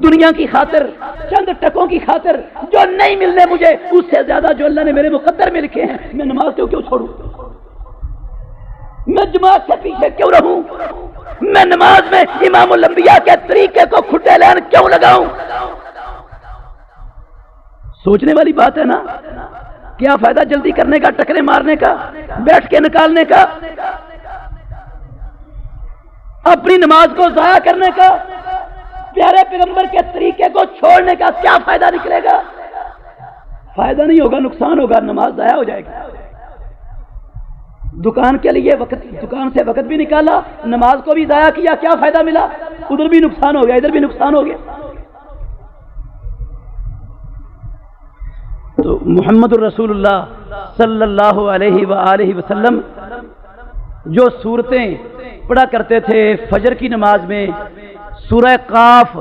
دنیا کی خاطر، چند ٹکوں کی خاطر جو نہیں ملنے مجھے اس سے زیادہ جو اللہ نے میرے مقدر میں لکھے ہیں، میں نماز کیوں چھوڑوں، میں جماعت سے پیچھے کیوں رہوں، میں نماز میں امام الانبیاء کے طریقے کو کھٹے لین کیوں لگاؤں. سوچنے والی بات ہے نا. کیا فائدہ جلدی کرنے کا، ٹکرے مارنے کا، بیٹھ کے نکالنے کا، اپنی نماز کو ضائع کرنے کا، پیارے پیغمبر کے طریقے کو چھوڑنے کا کیا فائدہ نکلے گا؟ فائدہ نہیں ہوگا، نقصان ہوگا، نماز ضائع ہو جائے گی. دکان کے لیے وقت، دکان سے وقت بھی نکالا، نماز کو بھی ضائع کیا، کیا فائدہ ملا؟ ادھر بھی نقصان ہو گیا، ادھر بھی نقصان ہو گیا. تو محمد الرسول اللہ صلی اللہ علیہ وآلہ وسلم جو صورتیں پڑھا کرتے تھے فجر کی نماز میں، سورہ قاف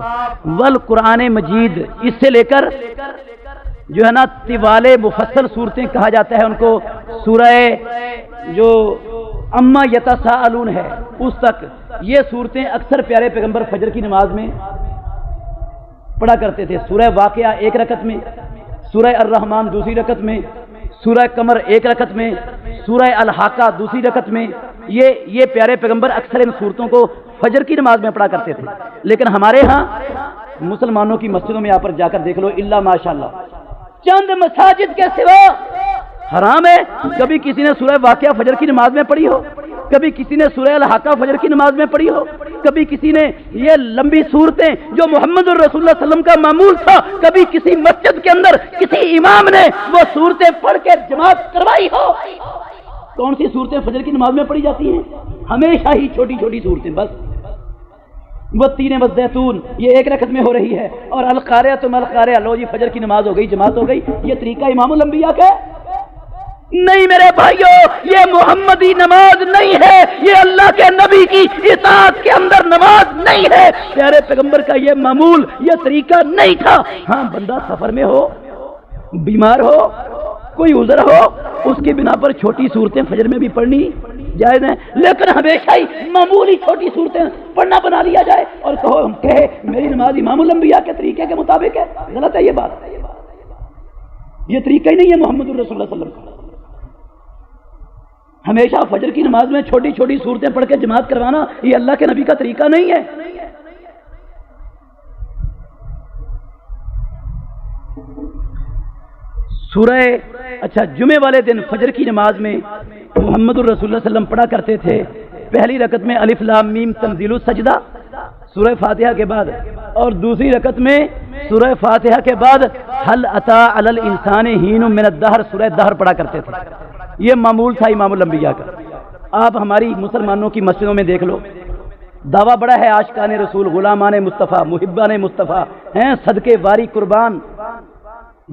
والقرآن مجید، اس سے لے کر جو ہے نا طوال مفصل صورتیں کہا جاتا ہے ان کو، سورہ جو اما یتساءلون ہے اس تک، یہ صورتیں اکثر پیارے پیغمبر فجر کی نماز میں پڑھا کرتے تھے. سورہ واقعہ 1 رکعت میں، سورہ الرحمن 2 رکعت میں، سورہ قمر 1 رکعت میں، سورہ الحاقہ 2 رکعت میں. یہ پیارے پیغمبر اکثر ان صورتوں کو فجر کی نماز میں پڑھا کرتے تھے. لیکن ہمارے ہاں مسلمانوں کی مسجدوں میں یہاں پر جا کر دیکھ لو، الا ماشاءاللہ چند مساجد کے سوا حرام ہے کبھی کسی نے سورہ واقعہ فجر کی نماز میں پڑھی ہو، کبھی کسی نے سورہ الحاقہ فجر کی نماز میں پڑھی ہو، کبھی کسی نے یہ لمبی صورتیں جو محمد الرسول اللہ صلی اللہ علیہ وسلم کا معمول تھا، کبھی کسی مسجد کے اندر کسی امام نے وہ صورتیں پڑھ کے جماعت کروائی ہو. کون سی صورتیں فجر کی نماز میں پڑھی جاتی ہیں؟ ہمیشہ ہی چھوٹی چھوٹی صورتیں، بس. والتین والزیتون یہ 1 رکعت میں ہو رہی ہے، اور القاریہ ما القاریہ، لو جی فجر کی نماز ہو گئی، جماعت ہو گئی. یہ طریقہ امام الانبیاء کا نہیں میرے بھائیو، یہ محمدی نماز نہیں ہے، یہ اللہ کے نبی کی اطاعت کے اندر نماز نہیں ہے. پیارے پیغمبر کا یہ معمول، یہ طریقہ نہیں تھا. ہاں بندہ سفر میں ہو، بیمار ہو، کوئی عذر ہو، اس کی بنا پر چھوٹی صورتیں فجر میں بھی پڑھنی جائز ہیں، لیکن ہمیشہ ہی معمولی چھوٹی صورتیں پڑھنا بنا لیا جائے اور کہے میری نماز امام الانبیاء کے طریقے کے مطابق ہے. غلط ہے یہ بات، یہ طریقہ ہی نہیں ہے محمد الرسول اللہ صلی اللہ علیہ وسلم کا. ہمیشہ فجر کی نماز میں چھوٹی چھوٹی صورتیں پڑھ کے جماعت کروانا یہ اللہ کے نبی کا طریقہ نہیں ہے۔ سورہ اچھا جمعے والے دن فجر کی نماز میں محمد الرسول اللہ صلی اللہ علیہ وسلم پڑھا کرتے تھے پہلی رکعت میں الف لام میم تنزیل السجدہ سورہ فاتحہ کے بعد، اور دوسری رکعت میں سورہ فاتحہ کے بعد هل اتى علی الانسان حین من الدہر سورہ دہر پڑھا کرتے تھے۔ یہ معمول تھا امام الانبیاء کا۔ آپ ہماری مسلمانوں کی مسجدوں میں دیکھ لو، دعویٰ بڑا ہے عاشقان رسول، غلامان مصطفیٰ، محبان مصطفیٰ ہیں، صدقے واری قربان،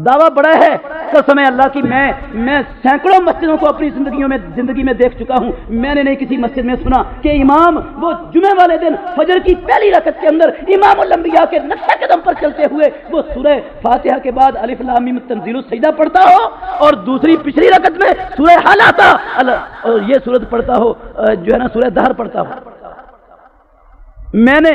دعویٰ بڑا ہے۔ قسم اللہ کی میں سینکڑوں مسجدوں کو اپنی زندگی میں دیکھ چکا ہوں، میں نے نہیں کسی مسجد میں سنا کہ امام وہ جمعے والے دن فجر کی پہلی رکعت کے اندر امام الانبیاء کے نقشہ قدم پر چلتے ہوئے وہ سورہ فاتحہ کے بعد الف لام میم تنزیل السجدہ پڑھتا ہو اور دوسری پچھلی رکعت میں سورہ حل آتا اور یہ سورت پڑھتا ہو جو ہے نا سورہ دہر پڑھتا ہو۔ میں نے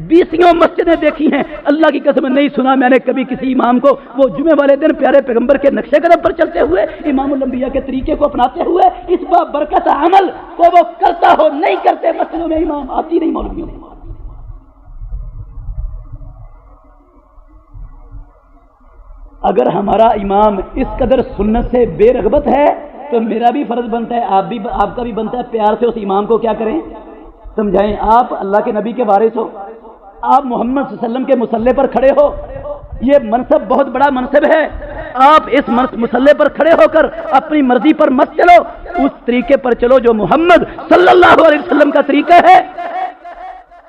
20 مسجدیں دیکھی ہیں، اللہ کی قسم نہیں سنا میں نے کبھی کسی امام کو وہ جمعے والے دن پیارے پیغمبر کے نقشے قدم پر چلتے ہوئے امام الانبیاء کے طریقے کو اپناتے ہوئے اس با برکت عمل کو وہ کرتا ہو، نہیں کرتے مسجدوں میں امام آتی نہیں مولویوں میں۔ اگر ہمارا امام اس قدر سنت سے بے رغبت ہے تو میرا بھی فرض بنتا ہے، آپ کا بھی بنتا ہے پیار سے اس امام کو کیا کریں، سمجھائیں۔ آپ اللہ کے نبی کے وارث ہو، آپ محمد صلی اللہ علیہ وسلم کے مصلی پر کھڑے ہو، یہ منصب بہت بڑا منصب ہے، آپ اس مصلی پر کھڑے ہو کر اپنی مرضی پر مت چلو، اس طریقے پر چلو جو محمد صلی اللہ علیہ وسلم کا طریقہ ہے۔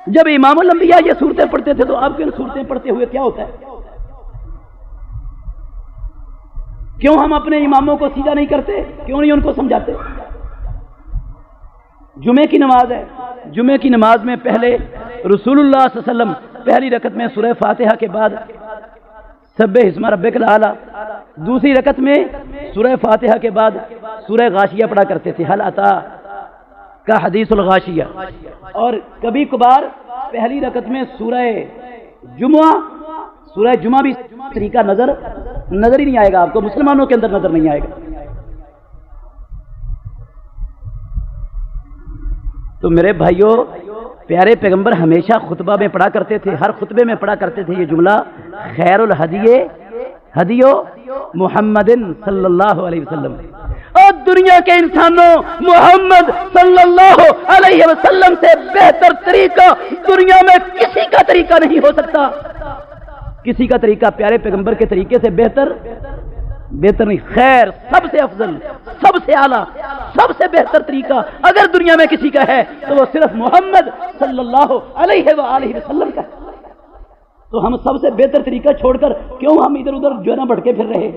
جب امام الانبیاء یہ صورتیں پڑھتے تھے تو آپ کے صورتیں پڑھتے ہوئے کیا ہوتا ہے؟ کیوں ہم اپنے اماموں کو سیدھا نہیں کرتے؟ کیوں نہیں ان کو سمجھاتے؟ جمعے کی نماز ہے، جمعے کی نماز میں پہلے رسول اللہ صلی اللہ علیہ وسلم پہلی رکعت میں سورہ فاتحہ کے بعد سبح اسم ربک الاعلی، دوسری رکعت میں سورہ فاتحہ کے بعد سورہ غاشیہ پڑھا کرتے تھے، حل اتی کا حدیث الغاشیہ، اور کبھی کبھار پہلی رکعت میں سورہ جمعہ بھی طریقہ نظر ہی نہیں آئے گا، آپ کو مسلمانوں کے اندر نظر نہیں آئے گا۔ تو میرے بھائیوں، پیارے پیغمبر ہمیشہ خطبہ میں پڑھا کرتے تھے، ہر خطبے میں پڑھا کرتے تھے یہ جملہ، خیر الہدی محمد صلی اللہ علیہ وسلم، اور دنیا کے انسانوں محمد صلی اللہ علیہ وسلم سے بہتر طریقہ دنیا میں کسی کا طریقہ نہیں ہو سکتا، کسی کا طریقہ پیارے پیغمبر کے طریقے سے بہتر نہیں، خیر، سب سے افضل، سب سے اعلیٰ، سب سے بہتر طریقہ اگر دنیا میں کسی کا ہے تو وہ صرف محمد صلی اللہ علیہ وآلہ وسلم کا ہے۔ تو ہم سب سے بہتر طریقہ چھوڑ کر کیوں ہم ادھر ادھر جو ہے نا بھٹکے پھر رہے؟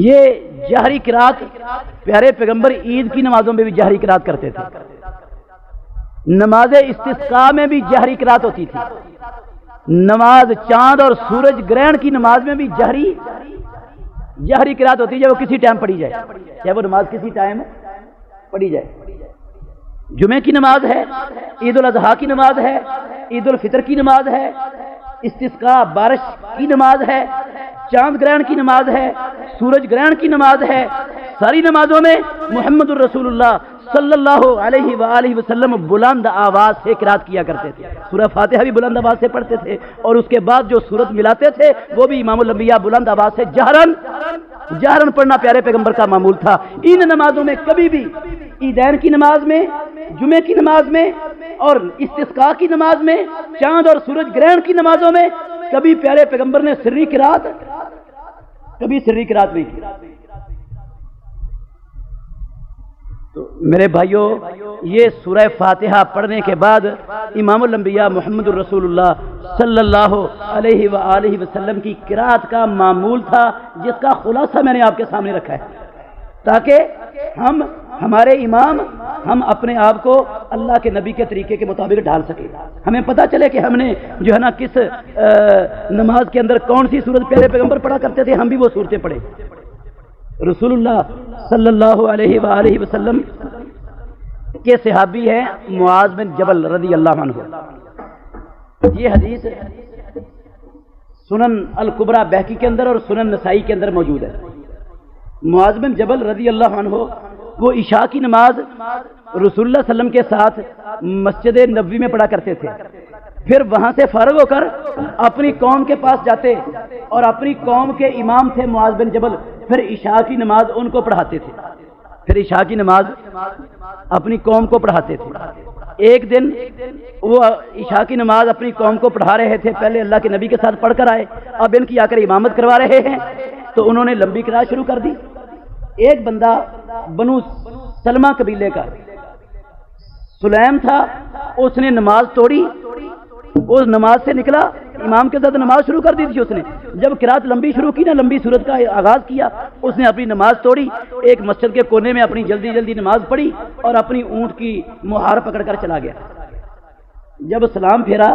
یہ جہری قرات پیارے پیغمبر عید کی نمازوں میں بھی جہری قرات کرتے تھے، نماز استسقاء میں بھی جہری قرات ہوتی تھی، نماز چاند اور سورج گرہن کی نماز میں بھی جہری قرات ہوتی ہے، جب وہ کسی ٹائم پڑھی جائے، چاہے وہ نماز کسی ٹائم پڑھی جائے۔ جمعے کی نماز ہے، عید الاضحیٰ کی نماز ہے، عید الفطر کی نماز ہے، استسقاء بارش کی نماز ہے، چاند گرہن کی نماز ہے، سورج گرہن کی نماز ہے، ساری نمازوں میں محمد الرسول اللہ صلی اللہ علیہ وآلہ وسلم بلند آواز سے قرات کیا کرتے تھے۔ سورہ فاتحہ بھی بلند آواز سے پڑھتے تھے، اور اس کے بعد جو سورت ملاتے تھے وہ بھی امام الانبیاء بلند آواز سے جہرن پڑھنا پیارے پیغمبر کا معمول تھا۔ ان نمازوں میں کبھی بھی عیدین کی نماز میں، جمعے کی نماز میں، اور استسقاء کی نماز میں، چاند اور سورج گرہن کی نمازوں میں کبھی پیارے پیغمبر نے سری قرات نہیں کی۔ تو میرے بھائیوں، یہ سورہ فاتحہ پڑھنے کے بعد امام الانبیاء محمد الرسول اللہ صلی اللہ علیہ وآلہ وسلم کی قرات کا معمول تھا، جس کا خلاصہ میں نے آپ کے سامنے رکھا ہے، تاکہ ہمارے امام ہم اپنے آپ کو اللہ کے نبی کے طریقے کے مطابق ڈھال سکے، ہمیں پتہ چلے کہ ہم نے جو ہے نا کس نماز کے اندر کون سی سورت پیارے پیغمبر پڑھا کرتے تھے، ہم بھی وہ صورتیں پڑھیں۔ رسول اللہ صلی اللہ علیہ وآلہ وسلم کے صحابی ہیں معاذ بن جبل رضی اللہ عنہ، یہ حدیث سنن الکبریٰ بہقی کے اندر اور سنن نسائی کے اندر موجود ہے۔ معاذ بن جبل رضی اللہ عنہ وہ عشاء کی نماز رسول اللہ صلی اللہ علیہ وسلم کے ساتھ مسجد نبوی میں پڑھا کرتے تھے، پھر وہاں سے فارغ ہو کر اپنی قوم کے پاس جاتے اور اپنی قوم کے امام تھے معاذ بن جبل، پھر عشاء کی نماز ان کو پڑھاتے تھے، پھر عشاء کی نماز اپنی قوم کو پڑھاتے تھے۔ ایک دن وہ عشاء کی نماز اپنی قوم کو پڑھا رہے تھے، پہلے اللہ کے نبی کے ساتھ پڑھ کر آئے، اب ان کی آ کر امامت کروا رہے ہیں، تو انہوں نے لمبی قرات شروع کر دی۔ ایک بندہ بنو سلمہ قبیلے کا سلیم تھا، اس نے نماز توڑی، اس نماز سے نکلا، امام کے ساتھ نماز شروع کر دی تھی اس نے، جب قرات لمبی شروع کی نا، لمبی صورت کا آغاز کیا، اس نے اپنی نماز توڑی، ایک مسجد کے کونے میں اپنی جلدی جلدی نماز پڑھی اور اپنی اونٹ کی مہار پکڑ کر چلا گیا۔ جب سلام پھیرا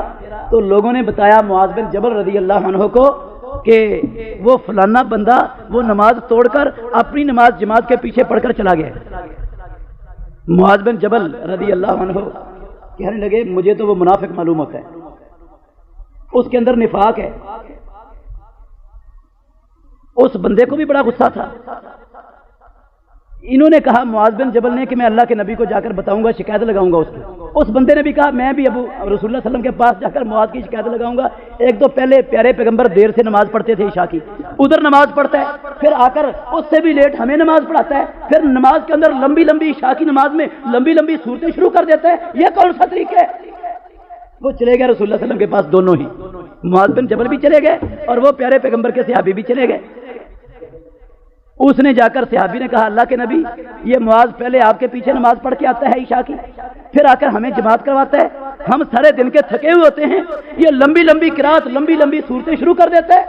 تو لوگوں نے بتایا معاذ بن جبل رضی اللہ عنہ کو کہ وہ فلانا بندہ وہ نماز توڑ کر اپنی نماز جماعت کے پیچھے پڑھ کر چلا گیا۔ معاذ بن جبل رضی اللہ عنہ کہنے لگے مجھے تو وہ منافق معلوم ہوتا ہے، اس کے اندر نفاق ہے۔ اس بندے کو بھی بڑا غصہ تھا۔ انہوں نے کہا معاذ بن جبل نے کہ میں اللہ کے نبی کو جا کر بتاؤں گا، شکایت لگاؤں گا اس کی۔ اس بندے نے بھی کہا میں بھی ابو رسول اللہ صلی اللہ علیہ وسلم کے پاس جا کر معاذ کی شکایت لگاؤں گا۔ ایک تو پہلے پیارے پیغمبر دیر سے نماز پڑھتے تھے عشاء کی، ادھر نماز پڑھتا ہے، پھر آ کر اس سے بھی لیٹ ہمیں نماز پڑھاتا ہے، پھر نماز کے اندر لمبی لمبی عشاء کی نماز میں لمبی لمبی صورتیں شروع کر دیتا ہے، یہ کون سا طریقہ ہے؟ وہ چلے گئے رسول اللہ صلی اللہ علیہ وسلم کے پاس، دونوں ہی معاذ بن جبل بھی چلے گئے اور وہ پیارے پیغمبر کے صحابی بھی چلے گئے۔ اس نے جا کر صحابی نے کہا اللہ کے نبی یہ معاذ پہلے آپ کے پیچھے نماز پڑھ کے آتا ہے عشاء کی، پھر آ کر ہمیں جماعت کرواتا ہے، ہم سارے دن کے تھکے ہوئے ہوتے ہیں، یہ لمبی لمبی قرات لمبی لمبی صورتیں شروع کر دیتا ہے۔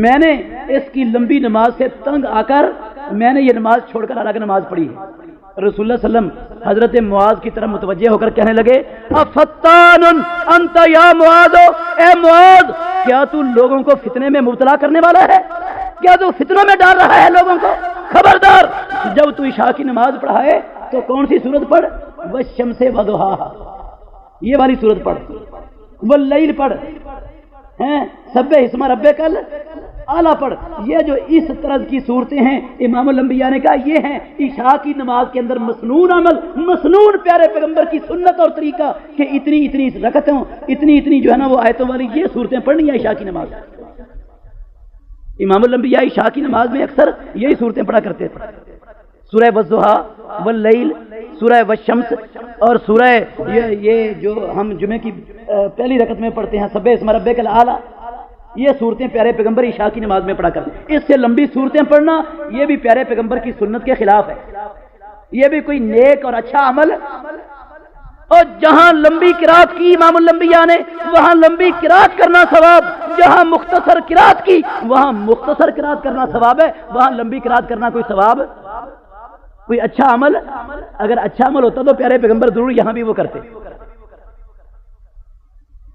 میں نے اس کی لمبی نماز سے تنگ آ کر میں نے یہ نماز چھوڑ کر الگ نماز پڑھی ہے۔ رسول اللہ صلی اللہ علیہ وسلم حضرت معاذ کی طرف متوجہ ہو کر کہنے لگے افتان انت یا معاذ، اے معاذ کیا تو لوگوں کو فتنے میں مبتلا کرنے والا ہے؟ کیا تو فتنوں میں ڈال رہا ہے لوگوں کو؟ خبردار، جب تو عشاء کی نماز پڑھائے تو کون سی سورت پڑھ؟ والشمس وضحاہا، یہ والی سورت پڑھ، واللیل پڑھ، سبح اسم ربک اعلیٰ پڑھ۔ یہ جو اس طرح کی صورتیں ہیں امام الانبیاء نے کہا یہ ہیں عشاء کی نماز کے اندر مسنون عمل، مسنون پیارے پیغمبر کی سنت اور طریقہ کہ اتنی اتنی رکعتوں اتنی جو ہے نا وہ آیتوں والی یہ صورتیں پڑھنی ہے عشاء کی نماز۔ امام الانبیاء عشاء کی نماز میں اکثر یہی صورتیں پڑھا کرتے تھے، سورہ والضحیٰ واللیل، سورہ والشمس، اور سورہ یہ جو ہم جمعے کی پہلی رکعت میں پڑھتے ہیں سبح اسم ربک الاعلیٰ، یہ صورتیں پیارے پیغمبر عشاء کی نماز میں پڑھا کرتے ہیں۔ اس سے لمبی صورتیں پڑھنا یہ بھی پیارے پیغمبر کی سنت کے خلاف ہے، یہ بھی کوئی نیک اور اچھا عمل۔ اور جہاں لمبی قرات کی امام الانبیاء نے وہاں لمبی قرات کرنا ثواب، جہاں مختصر قرات کی وہاں مختصر قرات کرنا ثواب ہے، وہاں لمبی قرات کرنا کوئی ثواب، کوئی اچھا عمل؟ اگر اچھا عمل ہوتا تو پیارے پیغمبر ضرور یہاں بھی وہ کرتے۔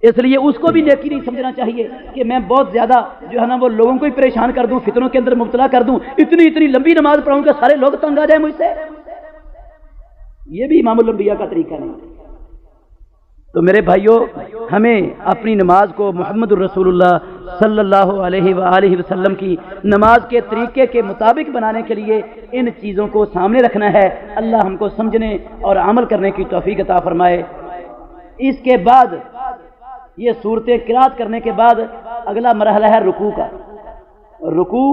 اس لیے اس کو بھی نیکی نہیں سمجھنا چاہیے کہ میں بہت زیادہ جو ہے نا وہ لوگوں کو ہی پریشان کر دوں، فتنوں کے اندر مبتلا کر دوں، اتنی لمبی نماز پڑھوں کہ سارے لوگ تنگ آ جائیں مجھ سے۔ یہ بھی امام الانبیاء کا طریقہ نہیں۔ تو میرے بھائیوں، ہمیں اپنی نماز کو محمد الرسول اللہ صلی اللہ علیہ وآلہ وسلم کی نماز کے طریقے کے مطابق بنانے کے لیے ان چیزوں کو سامنے رکھنا ہے۔ اللہ ہم کو سمجھنے اور عمل کرنے کی توفیق عطا فرمائے۔ اس کے بعد یہ صورتیں قرات کرنے کے بعد اگلا مرحلہ ہے رکوع کا۔ رکوع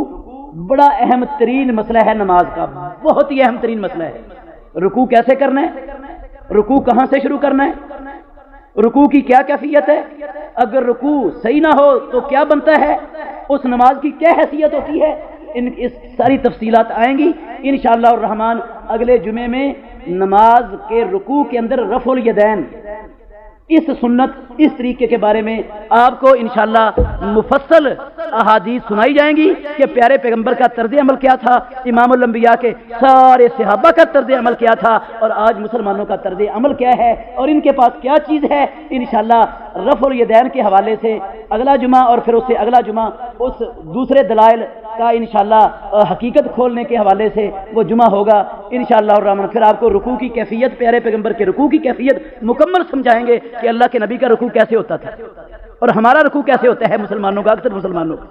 بڑا اہم ترین مسئلہ ہے نماز کا، بہت ہی اہم ترین مسئلہ ہے۔ رکوع کیسے کرنا ہے؟ رکوع کہاں سے شروع کرنا ہے؟ رکوع کی کیا کیفیت ہے؟ اگر رکوع صحیح نہ ہو تو کیا بنتا ہے؟ اس نماز کی کیا حیثیت ہوتی ہے؟ اس ساری تفصیلات آئیں گی انشاءاللہ الرحمن اگلے جمعے میں۔ نماز کے رکوع کے اندر رفع الیدین، اس سنت اس طریقے کے بارے میں آپ کو انشاءاللہ مفصل احادیث سنائی جائیں گی کہ پیارے پیغمبر کا طرز عمل کیا تھا، امام الانبیاء کے سارے صحابہ کا طرز عمل کیا تھا، اور آج مسلمانوں کا طرز عمل کیا ہے اور ان کے پاس کیا چیز ہے۔ انشاءاللہ رفع الیدین کے حوالے سے اگلا جمعہ اور پھر اس سے اگلا جمعہ اس دوسرے دلائل کا انشاءاللہ حقیقت کھولنے کے حوالے سے وہ جمعہ ہوگا انشاءاللہ الرحمن۔ پھر آپ کو رکوع کی کیفیت، پیارے پیغمبر کے رکوع کی کیفیت مکمل سمجھائیں گے کہ اللہ کے نبی کا رکوع کیسے ہوتا تھا۔ اور ہمارا رکوع کیسے ہوتا ہے مسلمانوں کا، اکثر مسلمانوں کا۔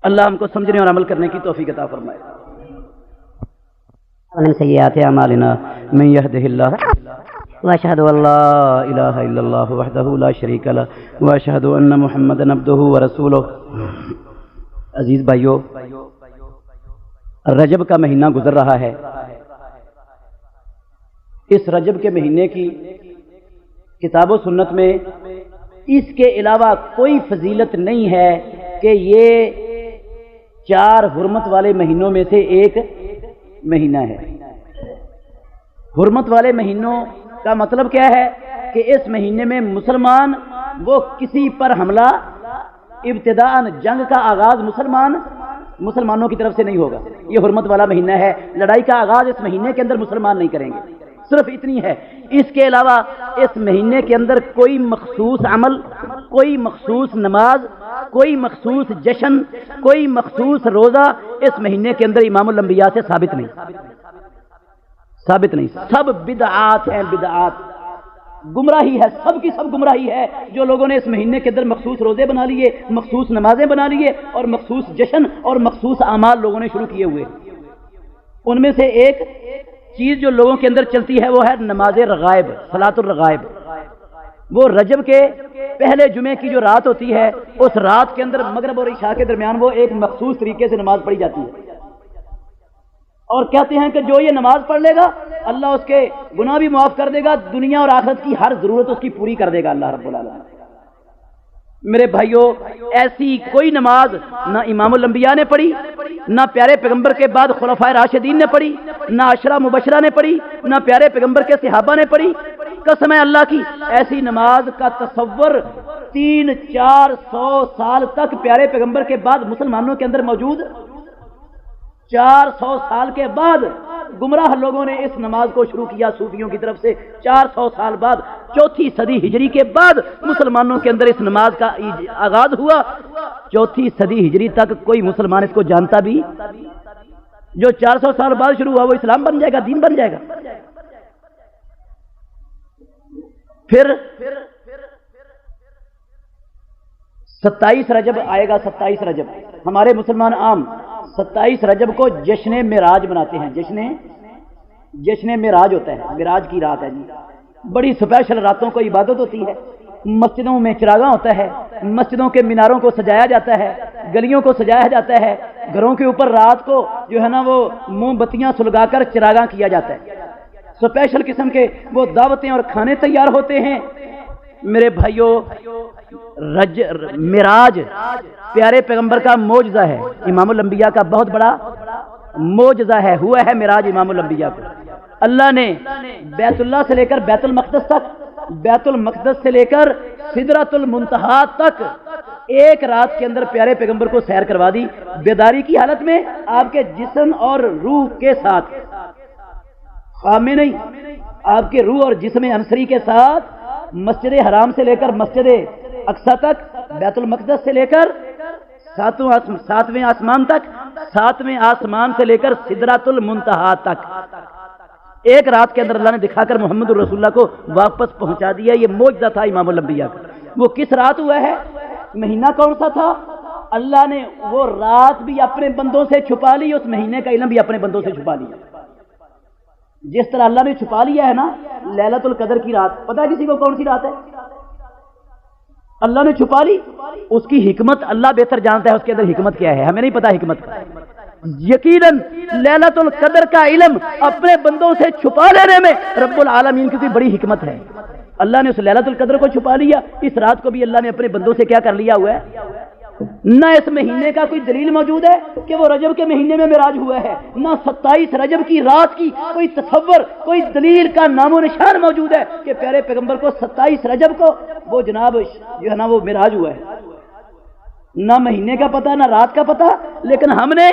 اللہ ہم کو سمجھنے اور عمل کرنے کی توفیق عطا فرمائے۔ من سيئات أعمالنا من يهده الله وأشهد أن لا إله إلا الله وحده لا شريك له وأشهد أن محمدا عبده ورسوله۔ عزیز بھائیو، رجب کا مہینہ گزر رہا ہے۔ اس رجب کے مہینے کی کتاب و سنت میں اس کے علاوہ کوئی فضیلت نہیں ہے کہ یہ 4 حرمت والے مہینوں میں سے ایک مہینہ ہے۔ حرمت والے مہینوں کا مطلب کیا ہے کہ اس مہینے میں مسلمان وہ کسی پر حملہ، ابتداءً جنگ کا آغاز مسلمانوں کی طرف سے نہیں ہوگا۔ یہ حرمت والا مہینہ ہے، لڑائی کا آغاز اس مہینے کے اندر مسلمان نہیں کریں گے، صرف اتنی ہے۔ اس کے علاوہ اس مہینے کے اندر کوئی مخصوص عمل، کوئی مخصوص نماز، کوئی مخصوص جشن، کوئی مخصوص روزہ اس مہینے کے اندر امام الانبیاء سے ثابت نہیں۔ سب بدعات ہیں، بدعات، گمراہی ہے، سب کی سب گمراہی ہے۔ جو لوگوں نے اس مہینے کے اندر مخصوص روزے بنا لیے، مخصوص نمازیں بنا لیے اور مخصوص جشن اور مخصوص اعمال لوگوں نے شروع کیے ہوئے، ان میں سے ایک چیز جو لوگوں کے اندر چلتی ہے وہ ہے نماز رغائب، صلاۃ الرغائب۔ وہ رجب کے پہلے جمعے کی جو رات ہوتی ہے، اس رات کے اندر مغرب اور عشاء کے درمیان وہ ایک مخصوص طریقے سے نماز پڑھی جاتی ہے، اور کہتے ہیں کہ جو یہ نماز پڑھ لے گا اللہ اس کے گناہ بھی معاف کر دے گا، دنیا اور آخرت کی ہر ضرورت اس کی پوری کر دے گا اللہ رب العالمین۔ میرے بھائیوں، ایسی کوئی نماز نہ امام الانبیاء نے پڑھی، نہ پیارے پیغمبر کے بعد خلفائے راشدین نے پڑھی، نہ عشرہ مبشرہ نے پڑھی، نہ پیارے پیغمبر کے صحابہ نے پڑھی۔ قسم ہے اللہ کی، ایسی نماز کا تصور 300-400 سال تک پیارے پیغمبر کے بعد مسلمانوں کے اندر موجود، 400 سال کے بعد گمراہ لوگوں نے اس نماز کو شروع کیا صوفیوں کی طرف سے، 400 سال بعد 4 صدی ہجری کے بعد مسلمانوں کے اندر اس نماز کا آغاز ہوا۔ 4 صدی ہجری تک کوئی مسلمان اس کو جانتا بھی، جو 400 سال بعد شروع ہوا وہ اسلام بن جائے گا، دین بن جائے گا۔ پھر 27 رجب آئے گا، 27 رجب ہمارے مسلمان عام 27 رجب کو جشن معراج مناتے ہیں۔ جشن معراج ہوتا ہے، معراج کی رات ہے جی، بڑی اسپیشل راتوں کو عبادت ہوتی ہے، مسجدوں میں چراغاں ہوتا ہے، مسجدوں کے میناروں کو سجایا جاتا ہے، گلیوں کو سجایا جاتا ہے، گھروں کے اوپر رات کو جو ہے نا وہ موم بتیاں سلگا کر چراغاں کیا جاتا ہے، اسپیشل قسم کے وہ دعوتیں اور کھانے تیار ہوتے ہیں۔ میرے بھائیوں، معراج پیارے پیغمبر کا معجزہ ہے، امام الانبیاء کا بہت بڑا معجزہ ہے، ہوا ہے معراج امام الانبیاء کو۔ اللہ نے بیت اللہ سے لے کر بیت المقدس تک، بیت المقدس سے لے کر سدرۃ المنتہا تک ایک رات کے اندر پیارے پیغمبر کو سیر کروا دی، بیداری کی حالت میں آپ کے جسم اور روح کے ساتھ، خواب میں نہیں، آپ کے روح اور جسم انصری کے ساتھ مسجد حرام سے لے کر مسجد اقصی تک، بیت المقدس سے لے کر ساتویں آسمان تک، 7ویں آسمان سے لے کر سدرۃ المنتہا تک ایک رات کے اندر اللہ نے دکھا کر محمد الرسول اللہ کو واپس پہنچا دیا۔ یہ معجزہ تھا امام الانبیاء کا۔ وہ کس رات ہوا ہے؟ مہینہ کون سا تھا؟ اللہ نے وہ رات بھی اپنے بندوں سے چھپا لی، اس مہینے کا علم بھی اپنے بندوں سے چھپا لیا۔ جس طرح اللہ نے چھپا لیا ہے نا لیلۃ القدر کی رات، پتہ ہے کسی کو کون سی رات ہے؟ اللہ نے چھپا لی، اس کی حکمت اللہ بہتر جانتا ہے، اس کے اندر حکمت کیا ہے ہمیں نہیں پتا حکمت۔ یقیناً لیلۃ القدر کا علم اپنے بندوں سے چھپا لینے میں رب العالمین کی کوئی بڑی حکمت ہے۔ اللہ نے اس لیلۃ القدر کو چھپا لیا، اس رات کو بھی اللہ نے اپنے بندوں سے کیا کر لیا ہوا ہے۔ نہ اس مہینے کا کوئی دلیل موجود ہے کہ وہ رجب کے مہینے میں معراج ہوا ہے، نہ 27 رجب کی رات کی کوئی تصور، کوئی دلیل کا نام و نشان موجود ہے کہ پیارے پیغمبر کو 27 رجب کو وہ جناب جو ہے نا وہ معراج ہوا ہے۔ نہ مہینے کا پتہ، نہ رات کا پتہ، لیکن ہم نے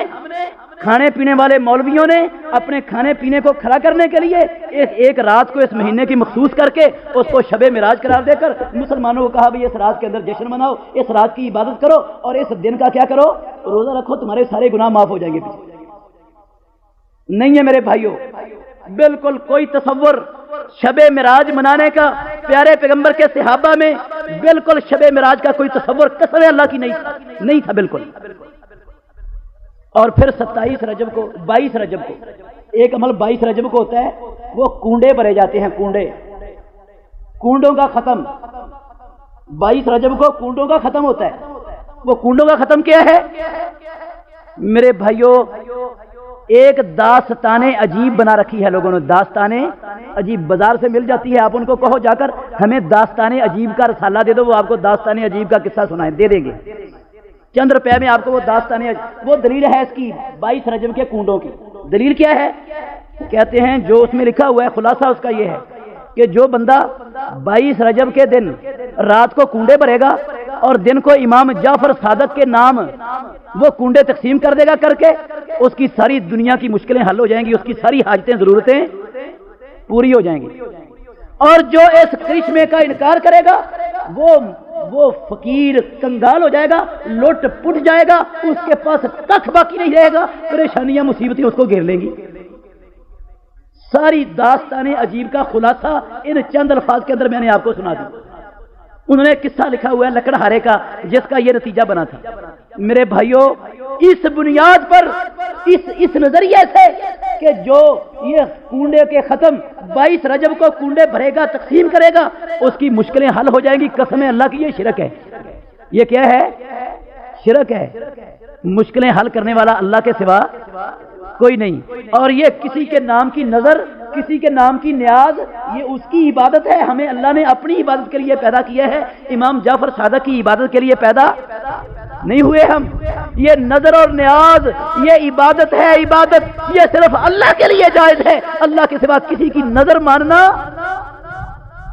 کھانے پینے والے مولویوں نے اپنے کھانے پینے کو کھڑا کرنے کے لیے ایک رات کو اس مہینے کی مخصوص کر کے اس کو شب معراج قرار دے کر مسلمانوں کو کہا بھی اس رات کے اندر جشن مناؤ، اس رات کی عبادت کرو اور اس دن کا کیا کرو، روزہ رکھو، تمہارے سارے گناہ معاف ہو جائیں گے۔ نہیں ہے میرے بھائیوں، بالکل کوئی تصور شب معراج منانے کا پیارے پیغمبر کے صحابہ میں بالکل شب معراج کا کوئی تصور قسم اللہ کی نہیں تھا بالکل۔ اور پھر 27 رجب کو 22 رجب کو ایک عمل 22 رجب کو ہوتا ہے، وہ کنڈے بھرے جاتے ہیں، کنڈوں کا ختم 22 رجب کو کنڈوں کا ختم ہوتا ہے۔ وہ کنڈوں کا ختم کیا ہے میرے بھائیوں؟ ایک داستانیں عجیب بنا رکھی ہے لوگوں نے، داستانیں عجیب بازار سے مل جاتی ہے، آپ ان کو کہو جا کر ہمیں داستانیں عجیب کا رسالہ دے دو، وہ آپ کو داستانیں عجیب کا قصہ سنائیں، دے دیں گے چند روپے میں آپ کو وہ داستانیں۔ وہ دلیل ہے اس کی 22 رجب کے کنڈوں کی۔ دلیل کیا ہے؟ کہتے ہیں جو اس میں لکھا ہوا ہے، خلاصہ اس کا یہ ہے کہ جو بندہ 22 رجب کے دن رات کو کنڈے بھرے گا اور دن کو امام جعفر صادق کے نام وہ کنڈے تقسیم کر دے گا، کر کے اس کی ساری دنیا کی مشکلیں حل ہو جائیں گی، اس کی ساری حاجتیں ضرورتیں پوری ہو جائیں گی۔ اور جو اس کرشمے کا انکار کرے گا وہ فقیر کنگال ہو جائے گا، لٹ پٹ جائے گا، اس کے پاس کچھ باقی نہیں رہے گا، پریشانیاں مصیبتیں اس کو گھیر لیں گی۔ ساری داستان عجیب کا خلاصہ ان چند الفاظ کے اندر میں نے آپ کو سنا دی۔ انہوں نے قصہ لکھا ہوا ہے لکڑہارے کا، جس کا یہ نتیجہ بنا تھا۔ میرے بھائیوں، اس بنیاد پر اس نظریے سے کہ جو یہ کنڈے کے ختم 22 رجب کو کنڈے بھرے گا، تقسیم کرے گا، اس کی مشکلیں حل ہو جائیں گی، قسم اللہ کی یہ شرک ہے۔ یہ کیا ہے؟ شرک ہے۔ مشکلیں حل کرنے والا اللہ کے سوا کوئی نہیں، اور یہ کسی کے نام کی نظر، کسی کے نام کی نیاز، یہ اس کی عبادت ہے۔ ہمیں اللہ نے اپنی عبادت کے لیے پیدا کیا ہے، امام جعفر صادق کی عبادت کے لیے پیدا نہیں ہوئے ہم۔ یہ نظر اور نیاز یہ عبادت ہے، عبادت یہ صرف اللہ کے لیے جائز ہے، اللہ کے سوا کسی کی نظر ماننا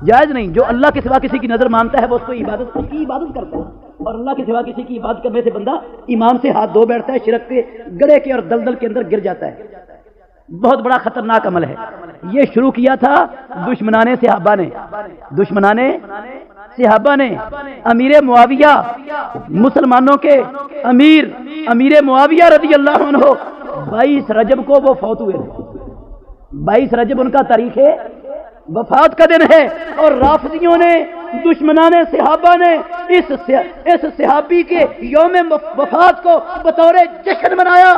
جائز نہیں۔ جو اللہ کے سوا کسی کی نظر مانتا ہے وہ اس کی عبادت کرتا ہے، اور اللہ کے سوا کسی کی عبادت کرنے سے بندہ امام سے ہاتھ دھو بیٹھتا ہے، شرک کے گڑھے کے اور دلدل کے اندر گر جاتا ہے۔ بہت بڑا خطرناک عمل ہے۔ یہ شروع کیا تھا دشمنان صحابہ نے امیر معاویہ، مسلمانوں کے امیر معاویہ رضی اللہ عنہ 22 رجب کو وہ فوت ہوئے تھے۔ 22 رجب ان کا تاریخ وفات کا دن ہے، اور رافضیوں نے، دشمنان صحابہ نے اس صحابی کے یوم وفات کو بطور جشن منایا۔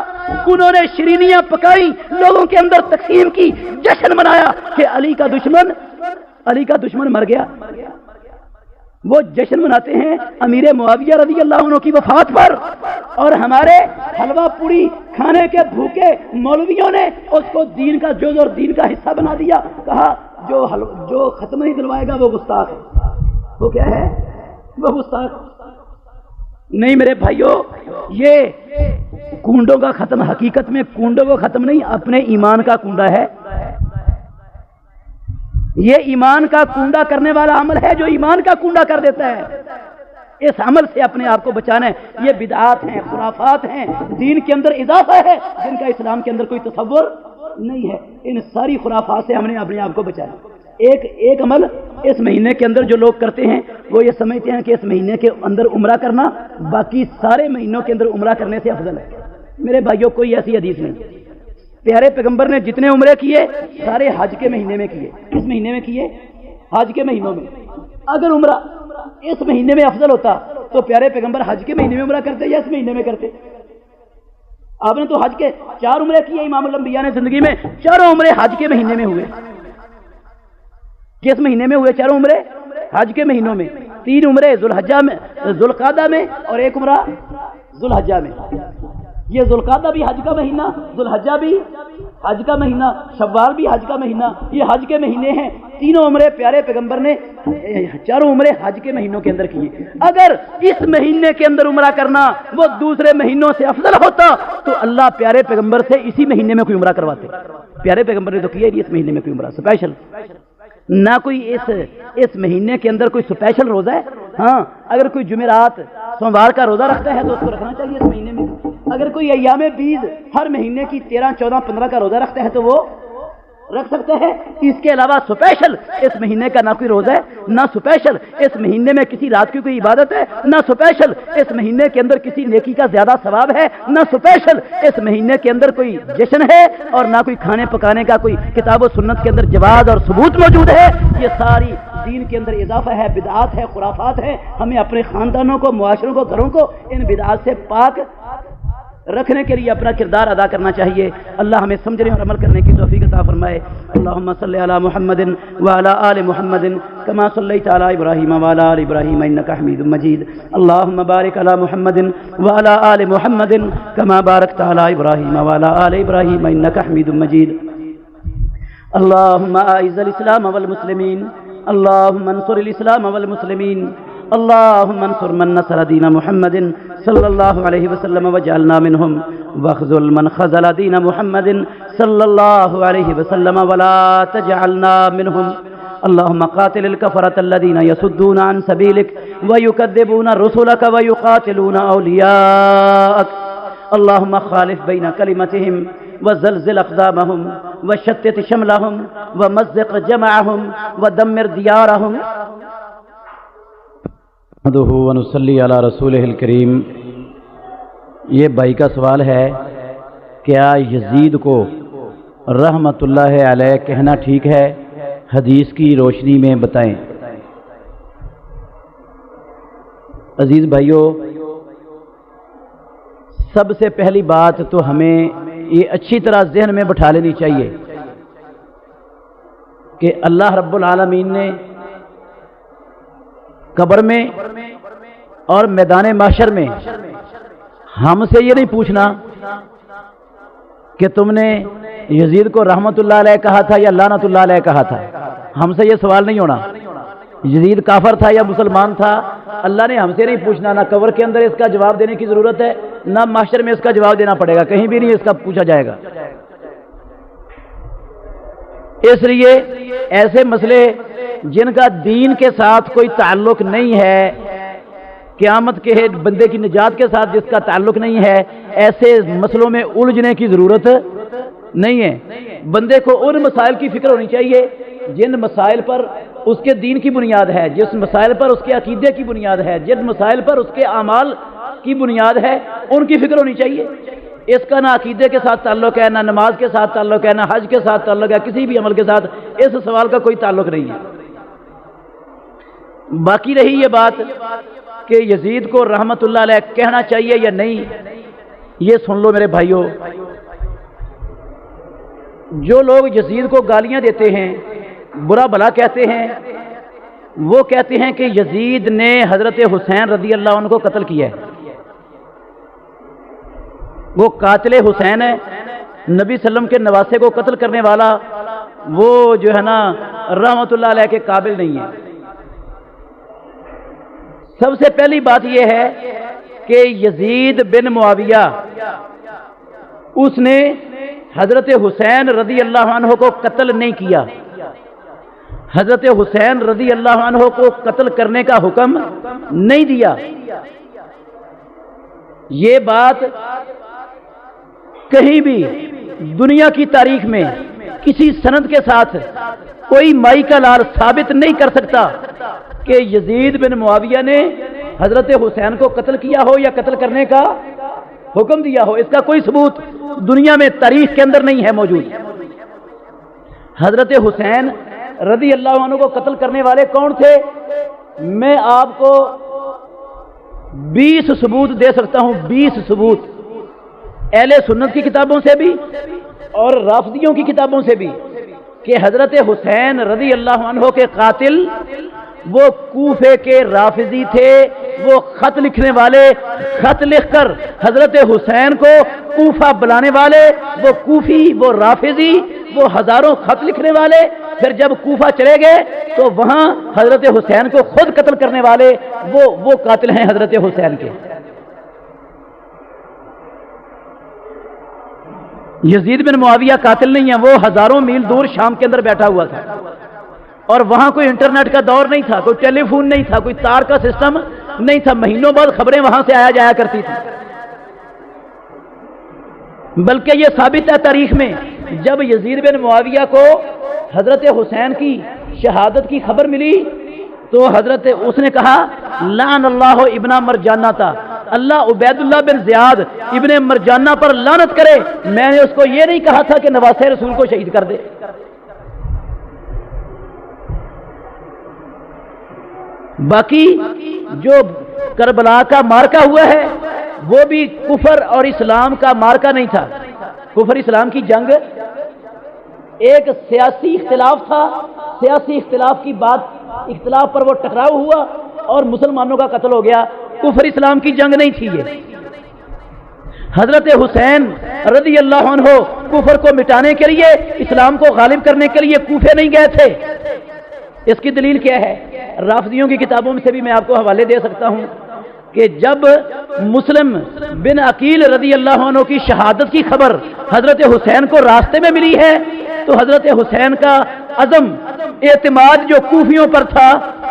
انہوں نے شیرینیاں پکائی، لوگوں کے اندر تقسیم کی، جشن منایا کہ علی کا دشمن مر گیا۔ وہ جشن مناتے ہیں امیر معاویہ رضی اللہ عنہ کی وفات پر، اور ہمارے حلوہ پوری کھانے کے بھوکے مولویوں نے اس کو دین کا جز اور دین کا حصہ بنا دیا۔ کہا جو ختم نہیں دلوائے گا وہ گستاخ ہے۔ وہ کیا ہے؟ وہ گستاخ نہیں۔ میرے بھائیوں، یہ کنڈوں کا ختم حقیقت میں کنڈوں کو ختم نہیں، اپنے ایمان کا کنڈا ہے۔ یہ ایمان کا کنڈا کرنے والا عمل ہے جو ایمان کا کنڈا کر دیتا ہے۔ اس عمل سے اپنے آپ کو بچانا ہے۔ یہ بدعات ہیں، خرافات ہیں، دین کے اندر اضافہ ہے جن کا اسلام کے اندر کوئی تصور نہیں ہے۔ ان ساری خرافات سے ہم نے اپنے آپ کو بچانا۔ ایک عمل اس مہینے کے اندر جو لوگ کرتے ہیں وہ یہ سمجھتے ہیں کہ اس مہینے کے اندر عمرہ کرنا باقی سارے مہینوں کے اندر عمرہ کرنے سے افضل ہے۔ میرے بھائیوں، کوئی ایسی حدیث نہیں۔ پیارے پیغمبر نے جتنے عمرے کیے سارے حج کے مہینے میں کیے۔ کس مہینے میں کیے؟ حج کے مہینوں میں۔ اگر عمرہ اس مہینے میں افضل ہوتا تو پیارے پیغمبر حج کے مہینے میں عمرہ کرتے یا اس مہینے میں کرتے؟ آپ نے تو حج کے 4 عمرے کیے، امام الانبیاء نے زندگی میں 4 عمرے حج کے مہینے میں ہوئے۔ کس مہینے میں ہوئے 4 عمرے؟ حج کے مہینوں میں۔ 3 عمرے ذوالقعدہ میں اور 1 عمرہ ذوالحجہ میں۔ یہ ذوالقعدہ بھی حج کا مہینہ، ذوالحجہ بھی حج کا مہینہ، شوال بھی حج کا مہینہ، یہ حج کے مہینے ہیں۔ 3 عمرے پیارے پیغمبر نے 4 عمرے حج کے مہینوں کے اندر کیے۔ اگر اس مہینے کے اندر عمرہ کرنا وہ دوسرے مہینوں سے افضل ہوتا تو اللہ پیارے پیغمبر سے اسی مہینے میں کوئی عمرہ کرواتے۔ پیارے پیغمبر نے تو کیا اس مہینے میں کوئی عمرہ اسپیشل نہ، کوئی اس مہینے کے اندر کوئی اسپیشل روزہ ہے۔ ہاں، اگر کوئی جمعرات سوموار کا روزہ رکھتا ہے تو اس کو رکھنا چاہیے اس مہینے میں۔ اگر کوئی ایام بیض ہر مہینے کی 13، 14، 15 کا روزہ رکھتا ہے تو وہ رکھ سکتے ہیں. اس کے علاوہ اسپیشل اس مہینے کا نہ کوئی روزہ ہے، نہ اسپیشل اس مہینے میں کسی رات کی کوئی عبادت ہے، نہ اسپیشل اس مہینے کے اندر کسی نیکی کا زیادہ ثواب ہے، نہ اسپیشل اس مہینے کے اندر کوئی جشن ہے، اور نہ کوئی کھانے پکانے کا کوئی کتاب و سنت کے اندر جواز اور ثبوت موجود ہے. یہ ساری دین کے اندر اضافہ ہے، بدعات ہے، خرافات ہے. ہمیں اپنے خاندانوں کو، معاشروں کو، گھروں کو ان بدعات سے پاک رکھنے کے لیے اپنا کردار ادا کرنا چاہیے. اللہ ہمیں سمجھنے اور عمل کرنے کی توفیق عطا فرمائے. اللہم صلی علی محمد وعلی آل محمد کما صلیت علی ابراہیم وعلی آل ابراہیم انک حمید مجید. اللہم بارک علی محمد وعلی آل محمد کما بارکت علی ابراہیم وعلی آل ابراہیم انک حمید مجید. اللہم اعز الاسلام والمسلمین، اللہم انصر الاسلام والمسلمین، اللہم انصر من نصر دین محمد صلی اللہ علیہ وسلم وجعلنا منہم، واخذل من خذل دین محمد صلی اللہ علیہ وسلم ولا تجعلنا منہم. اللہم قاتل الکفرۃ الذین یصدون عن سبیلک ویکذبون رسلک ویقاتلون اولیاءک. اللہم خالف بین کلمتہم وزلزل اقدامہم وشتت شملہم ومزق جمعہم ودمر دیارہم. نحمدہ ونصلی علی رسولہ الکریم. یہ بھائی کا سوال ہے، کیا یزید کو رحمت اللہ علیہ کہنا ٹھیک ہے؟ حدیث کی روشنی میں بتائیں. عزیز بھائیو، سب سے پہلی بات تو ہمیں یہ اچھی طرح ذہن میں بٹھا لینی چاہیے کہ اللہ رب العالمین نے قبر میں اور میدان محشر میں ہم سے یہ نہیں پوچھنا کہ تم نے یزید کو رحمت اللہ علیہ کہا تھا یا لعنت اللہ علیہ کہا تھا. ہم سے یہ سوال نہیں ہونا. یزید کافر تھا یا مسلمان تھا، اللہ نے ہم سے نہیں پوچھنا. نہ قبر کے اندر اس کا جواب دینے کی ضرورت ہے، نہ محشر میں اس کا جواب دینا پڑے گا. کہیں بھی نہیں اس کا پوچھا جائے گا. اس لیے ایسے مسئلے جن کا دین کے ساتھ کوئی تعلق نہیں ہے، قیامت کے بندے کی نجات کے ساتھ جس کا تعلق نہیں ہے، ایسے مسئلوں میں الجھنے کی ضرورت نہیں ہے. بندے کو ان مسائل کی فکر ہونی چاہیے جن مسائل پر اس کے دین کی بنیاد ہے، جس مسائل پر اس کے عقیدے کی بنیاد ہے، جن مسائل پر اس کے اعمال کی بنیاد ہے، ان کی فکر ہونی چاہیے. اس کا نہ عقیدے کے ساتھ تعلق ہے، نہ نماز کے ساتھ تعلق ہے، نہ حج کے ساتھ تعلق ہے، کسی بھی عمل کے ساتھ اس سوال کا کوئی تعلق نہیں ہے. باقی رہی یہ بات کہ یزید کو رحمت اللہ علیہ کہنا چاہیے یا نہیں، یہ سن لو میرے بھائیوں. جو لوگ یزید کو گالیاں دیتے ہیں، برا بھلا کہتے ہیں، وہ کہتے ہیں کہ یزید نے حضرت حسین رضی اللہ عنہ کو قتل کیا ہے. وہ قاتل حسین ہے، نبی صلی اللہ علیہ وسلم کے نواسے کو قتل کرنے والا، وہ جو ہے نا رحمت اللہ علیہ کے قابل نہیں ہے. سب سے پہلی بات یہ ہے کہ یزید بن معاویہ اس نے حضرت حسین رضی اللہ عنہ کو قتل نہیں کیا. حضرت حسین رضی اللہ عنہ کو قتل کرنے کا حکم نہیں دیا. یہ بات کہیں بھی دنیا کی تاریخ میں کسی سند کے ساتھ کوئی مائی کا لال ثابت نہیں کر سکتا کہ یزید بن معاویہ نے حضرت حسین کو قتل کیا ہو یا قتل کرنے کا حکم دیا ہو. اس کا کوئی ثبوت دنیا میں تاریخ کے اندر نہیں ہے موجود. حضرت حسین رضی اللہ عنہ کو قتل کرنے والے کون تھے؟ میں آپ کو 20 ثبوت دے سکتا ہوں، 20 ثبوت اہل سنت کی کتابوں سے بھی اور رافضیوں کی کتابوں سے بھی کہ حضرت حسین رضی اللہ عنہ کے قاتل وہ کوفے کے رافضی تھے. وہ خط لکھنے والے، خط لکھ کر حضرت حسین کو کوفہ بلانے والے، وہ کوفی، وہ رافضی، وہ ہزاروں خط لکھنے والے پھر جب کوفہ چلے گئے تو وہاں حضرت حسین کو خود قتل کرنے والے وہ قاتل ہیں حضرت حسین کے. یزید بن معاویہ قاتل نہیں ہے، وہ ہزاروں میل دور شام کے اندر بیٹھا ہوا تھا اور وہاں کوئی انٹرنیٹ کا دور نہیں تھا، کوئی ٹیلی فون نہیں تھا، کوئی تار کا سسٹم نہیں تھا. مہینوں بعد خبریں وہاں سے آیا جایا کرتی تھی. بلکہ یہ ثابت ہے تاریخ میں جب یزید بن معاویہ کو حضرت حسین کی شہادت کی خبر ملی تو اس نے کہا لعن اللہ ابن مرجانہ تھا، اللہ عبید اللہ بن زیاد ابن مرجانہ پر لعنت کرے، میں نے اس کو یہ نہیں کہا تھا کہ نواسہ رسول کو شہید کر دے۔ باقی جو کربلا کا مارکا ہوا ہے وہ بھی کفر اور اسلام کا مارکا نہیں تھا۔ کفر اسلام کی جنگ ایک سیاسی اختلاف تھا، سیاسی اختلاف کی بات، اختلاف پر وہ ٹکراؤ ہوا اور مسلمانوں کا قتل ہو گیا۔ کفر اسلام کی جنگ نہیں تھی یہ۔ حضرت حسین رضی اللہ عنہ کفر کو مٹانے کے لیے، اسلام کو غالب کرنے کے لیے کوفے نہیں گئے تھے۔ اس کی دلیل کیا ہے؟ رافضیوں کی کتابوں میں سے بھی میں آپ کو حوالے دے سکتا ہوں کہ جب مسلم بن عقیل رضی اللہ عنہ کی شہادت کی خبر حضرت حسین کو راستے میں ملی ہے تو حضرت حسین کا عزم، اعتماد جو کوفیوں پر تھا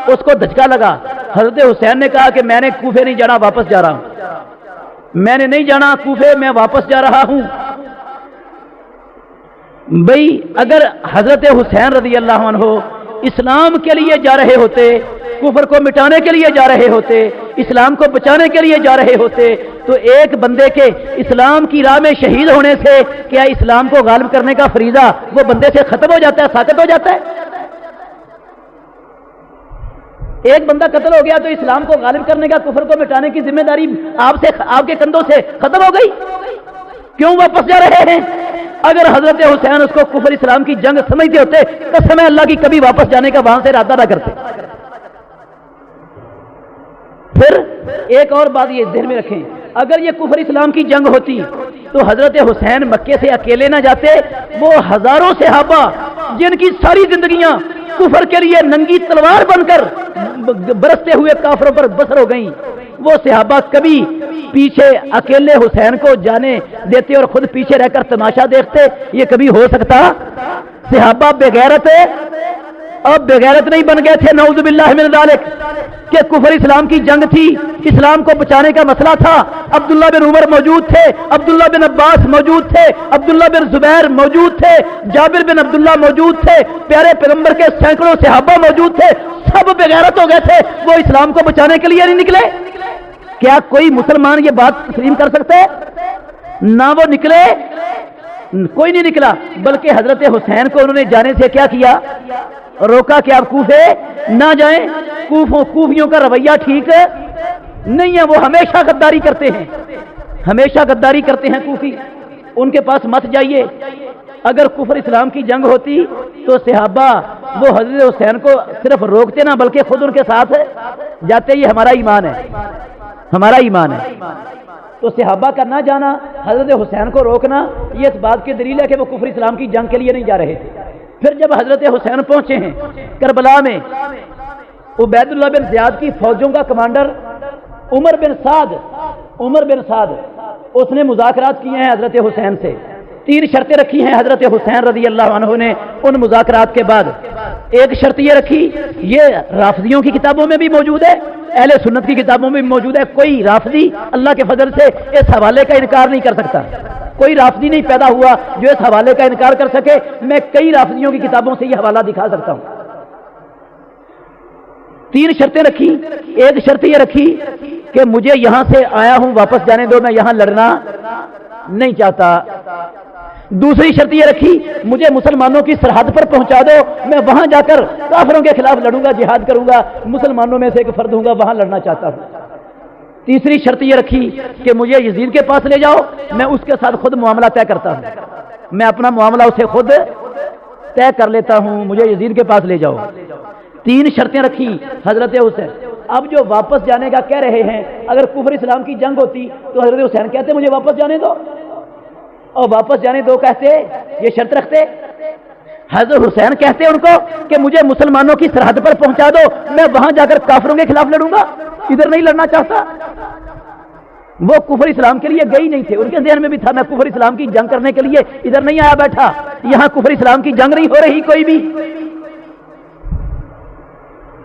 اس کو دھچکا لگا۔ حضرت حسین نے کہا کہ میں نے کوفے نہیں جانا، واپس جا رہا ہوں، میں نے نہیں جانا کوفے، میں واپس جا رہا ہوں۔ بھئی اگر حضرت حسین رضی اللہ عنہ اسلام کے لیے جا رہے ہوتے، کفر کو مٹانے کے لیے جا رہے ہوتے، اسلام کو بچانے کے لیے جا رہے ہوتے تو ایک بندے کے اسلام کی راہ میں شہید ہونے سے کیا اسلام کو غالب کرنے کا فریضہ وہ بندے سے ختم ہو جاتا ہے، ساقط ہو جاتا ہے؟ ایک بندہ قتل ہو گیا تو اسلام کو غالب کرنے کا، کفر کو مٹانے کی ذمہ داری آپ کے کندھوں سے ختم ہو گئی، کیوں واپس جا رہے ہیں؟ اگر حضرت حسین اس کو کفر اسلام کی جنگ سمجھتے ہوتے، قسم ہے اللہ کی کبھی واپس جانے کا وہاں سے ارادہ نہ کرتے۔ پھر ایک اور بات یہ ذہن میں رکھیں، اگر یہ کفر اسلام کی جنگ ہوتی تو حضرت حسین مکے سے اکیلے نہ جاتے، وہ ہزاروں صحابہ جن کی ساری زندگیاں کفر کے لیے ننگی تلوار بن کر برستے ہوئے کافروں پر بسر ہو گئیں، وہ صحابہ کبھی پیچھے اکیلے حسین کو جانے دیتے اور خود پیچھے رہ کر تماشا دیکھتے؟ یہ کبھی ہو سکتا؟ صحابہ بغیرت اب بغیرت نہیں بن گئے تھے، نعوذ باللہ من ذالک، کہ کفر اسلام کی جنگ تھی، اسلام کو بچانے کا مسئلہ تھا۔ عبداللہ بن عمر موجود تھے، عبداللہ بن عباس موجود تھے، عبداللہ بن زبیر موجود تھے، جابر بن عبداللہ موجود تھے، پیارے پیغمبر کے سینکڑوں صحابہ موجود تھے، سب بغیرت ہو گئے تھے، وہ اسلام کو بچانے کے لیے نہیں نکلے؟ کیا کوئی مسلمان یہ بات تسلیم کر سکتے؟ نہ وہ نکلے، کوئی نہیں نکلا، بلکہ حضرت حسین کو انہوں نے جانے سے کیا کیا؟ روکا کہ آپ کوفے نہ جائیں۔ کوفیوں کا رویہ ٹھیک نہیں ہے، وہ ہمیشہ غداری کرتے ہیں، ہمیشہ غداری کرتے ہیں کوفی، ان کے پاس مت جائیے۔ اگر کفر اسلام کی جنگ ہوتی تو صحابہ وہ حضرت حسین کو صرف روکتے نہ بلکہ خود ان کے ساتھ جاتے۔ یہ ہمارا ایمان ہے، ہمارا ایمان ہے۔ تو صحابہ کا نہ جانا، حضرت حسین کو روکنا، یہ اس بات کی دلیل ہے کہ وہ کفر اسلام کی جنگ کے لیے نہیں جا رہے تھے۔ پھر جب حضرت حسین پہنچے ہیں کربلا میں، عبید اللہ بن زیاد کی فوجوں کا کمانڈر عمر بن سعد اس نے مذاکرات کیے ہیں حضرت حسین سے، 3 شرطیں رکھی ہیں حضرت حسین رضی اللہ عنہ نے ان مذاکرات کے بعد۔ ایک شرط یہ رکھی، یہ رافضیوں کی کتابوں میں بھی موجود ہے، اہل سنت کی کتابوں میں بھی موجود ہے، کوئی رافضی اللہ کے فضل سے اس حوالے کا انکار نہیں کر سکتا، کوئی رافضی نہیں پیدا ہوا جو اس حوالے کا انکار کر سکے۔ میں کئی رافضیوں کی کتابوں سے یہ حوالہ دکھا سکتا ہوں۔ 3 شرطیں رکھی، ایک شرط یہ رکھی کہ مجھے یہاں سے آیا ہوں واپس جانے دو، میں یہاں لڑنا نہیں چاہتا۔ دوسری شرط یہ رکھی، مجھے مسلمانوں کی سرحد پر پہنچا دو، میں وہاں جا کر کافروں کے خلاف لڑوں گا، جہاد کروں گا، مسلمانوں میں سے ایک فرد ہوں گا، وہاں لڑنا چاہتا ہوں۔ تیسری شرط یہ رکھی کہ مجھے یزید کے پاس لے جاؤ، میں اس کے ساتھ خود معاملہ طے کرتا ہوں، میں اپنا معاملہ اسے خود طے کر لیتا ہوں، مجھے یزید کے پاس لے جاؤ۔ 3 شرطیں رکھی حضرت حسین۔ اب جو واپس جانے کا کہہ رہے ہیں، اگر کفر اسلام کی جنگ ہوتی تو حضرت حسین کہتے مجھے واپس جانے دو، اور واپس جانے دو کہتے، یہ شرط رکھتے۔ حضرت حسین کہتے ان کو کہ مجھے مسلمانوں کی سرحد پر پہنچا دو، میں وہاں جا کر کافروں کے خلاف لڑوں گا، ادھر نہیں لڑنا چاہتا۔ وہ کفر اسلام کے لیے گئی نہیں تھے، ان کے ذہن میں بھی تھا میں کفر اسلام کی جنگ کرنے کے لیے ادھر نہیں آیا بیٹھا، یہاں کفر اسلام کی جنگ نہیں ہو رہی کوئی بھی۔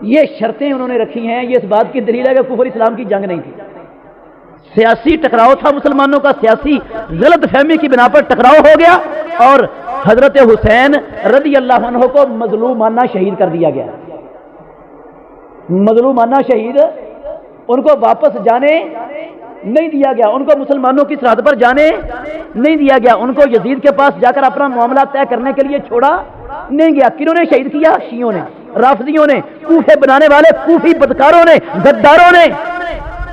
یہ شرطیں انہوں نے رکھی ہیں، یہ اس بات کی دلیل ہے کہ کفر اسلام کی جنگ نہیں تھی، سیاسی ٹکراؤ تھا مسلمانوں کا، سیاسی غلط فہمی کی بنا پر ٹکراؤ ہو گیا، اور حضرت حسین رضی اللہ عنہ کو مظلومانہ شہید کر دیا گیا. مظلومانہ شہید ان کو واپس جانے نہیں دیا گیا, ان کو مسلمانوں کی سرحد پر جانے نہیں دیا گیا, ان کو یزید کے پاس جا کر اپنا معاملہ طے کرنے کے لیے چھوڑا نہیں گیا. کنہوں نے شہید کیا؟ شیعوں نے, رافضیوں نے, کوفے بنانے والے کوفی بدکاروں نے, غداروں نے,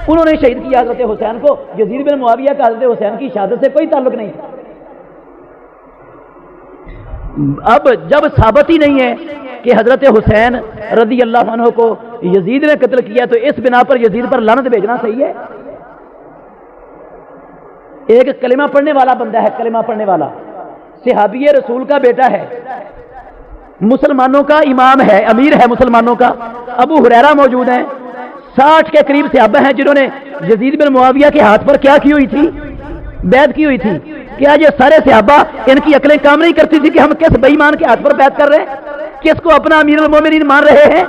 انہوں نے شہید کیا حضرت حسین کو. یزید بن معاویہ کا حضرت حسین کی شہادت سے کوئی تعلق نہیں تھا. اب جب ثابت ہی نہیں ہے کہ حضرت حسین رضی اللہ عنہ کو یزید نے قتل کیا تو اس بنا پر یزید پر لعنت بھیجنا صحیح ہے؟ ایک کلمہ پڑھنے والا بندہ ہے, کلمہ پڑھنے والا صحابی رسول کا بیٹا ہے, مسلمانوں کا امام ہے, امیر ہے مسلمانوں کا. ابو ہریرہ موجود ہیں, 60 کے قریب صحابہ ہیں جنہوں نے یزید بن معاویہ کے ہاتھ پر کیا کی ہوئی تھی؟ بیعت کی ہوئی تھی. کیا یہ سارے صحابہ ان کی عقلیں کام نہیں کرتی تھی کہ ہم کس بے ایمان کے ہاتھ پر بیعت کر رہے ہیں, کس کو اپنا امیر المومنین مان رہے ہیں؟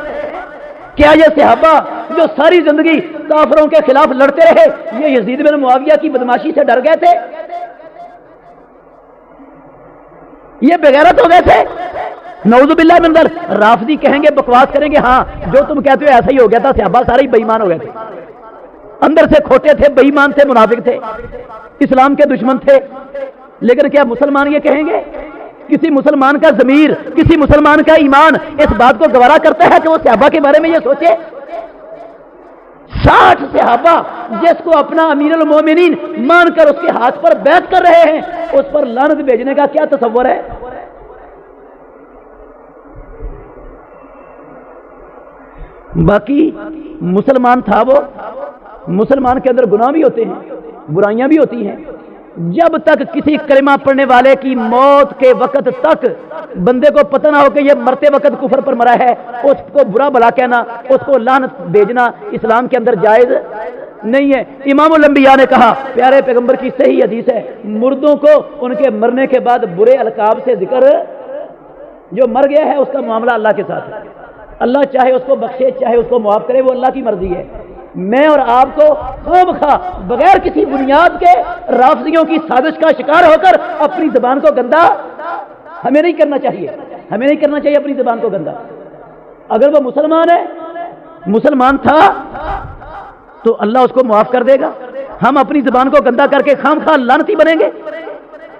کیا یہ صحابہ جو ساری زندگی کافروں کے خلاف لڑتے رہے یہ یزید بن معاویہ کی بدماشی سے ڈر گئے تھے؟ یہ بغیرت ہو گئے تھے؟ نعوذ باللہ من ذلک. رافضی کہیں گے, بکواس کریں گے, ہاں جو تم کہتے ہو ایسا ہی ہو گیا تھا, صحابہ سارے ہی بے ایمان ہو گئے تھے, اندر سے کھوٹے تھے, بے ایمان تھے, منافق تھے, اسلام کے دشمن تھے. لیکن کیا مسلمان یہ کہیں گے؟ کسی مسلمان کا ضمیر, کسی مسلمان کا ایمان اس بات کو گوارا کرتا ہے کہ وہ صحابہ کے بارے میں یہ سوچے؟ 60 صحابہ جس کو اپنا امیر المومنین مان کر اس کے ہاتھ پر بیعت کر رہے ہیں, اس پر لعنت بھیجنے کا کیا تصور ہے؟ باقی مسلمان تھا وہ, مسلمان کے اندر گناہ بھی ہوتے ہیں, برائیاں بھی ہوتی ہیں. جب تک کسی کلمہ پڑھنے والے کی موت کے وقت تک بندے کو پتہ نہ ہو کہ یہ مرتے وقت کفر پر مرا ہے, اس کو برا بھلا کہنا, اس کو لعنت بھیجنا اسلام کے اندر جائز نہیں ہے. امام الانبیاء نے کہا, پیارے پیغمبر کی صحیح حدیث ہے, مردوں کو ان کے مرنے کے بعد برے القاب سے ذکر, جو مر گیا ہے اس کا معاملہ اللہ کے ساتھ ہے. اللہ چاہے اس کو بخشے, چاہے اس کو معاف کرے, وہ اللہ کی مرضی ہے. میں اور آپ کو خوب بغیر کسی بنیاد کے رافضیوں کی سازش کا شکار ہو کر اپنی زبان کو گندا ہمیں نہیں کرنا چاہیے, ہمیں نہیں کرنا چاہیے اپنی زبان کو گندا. اگر وہ مسلمان ہے, مسلمان تھا, تو اللہ اس کو معاف کر دے گا. ہم اپنی زبان کو گندا کر کے خام خواہ لعنتی بنیں گے.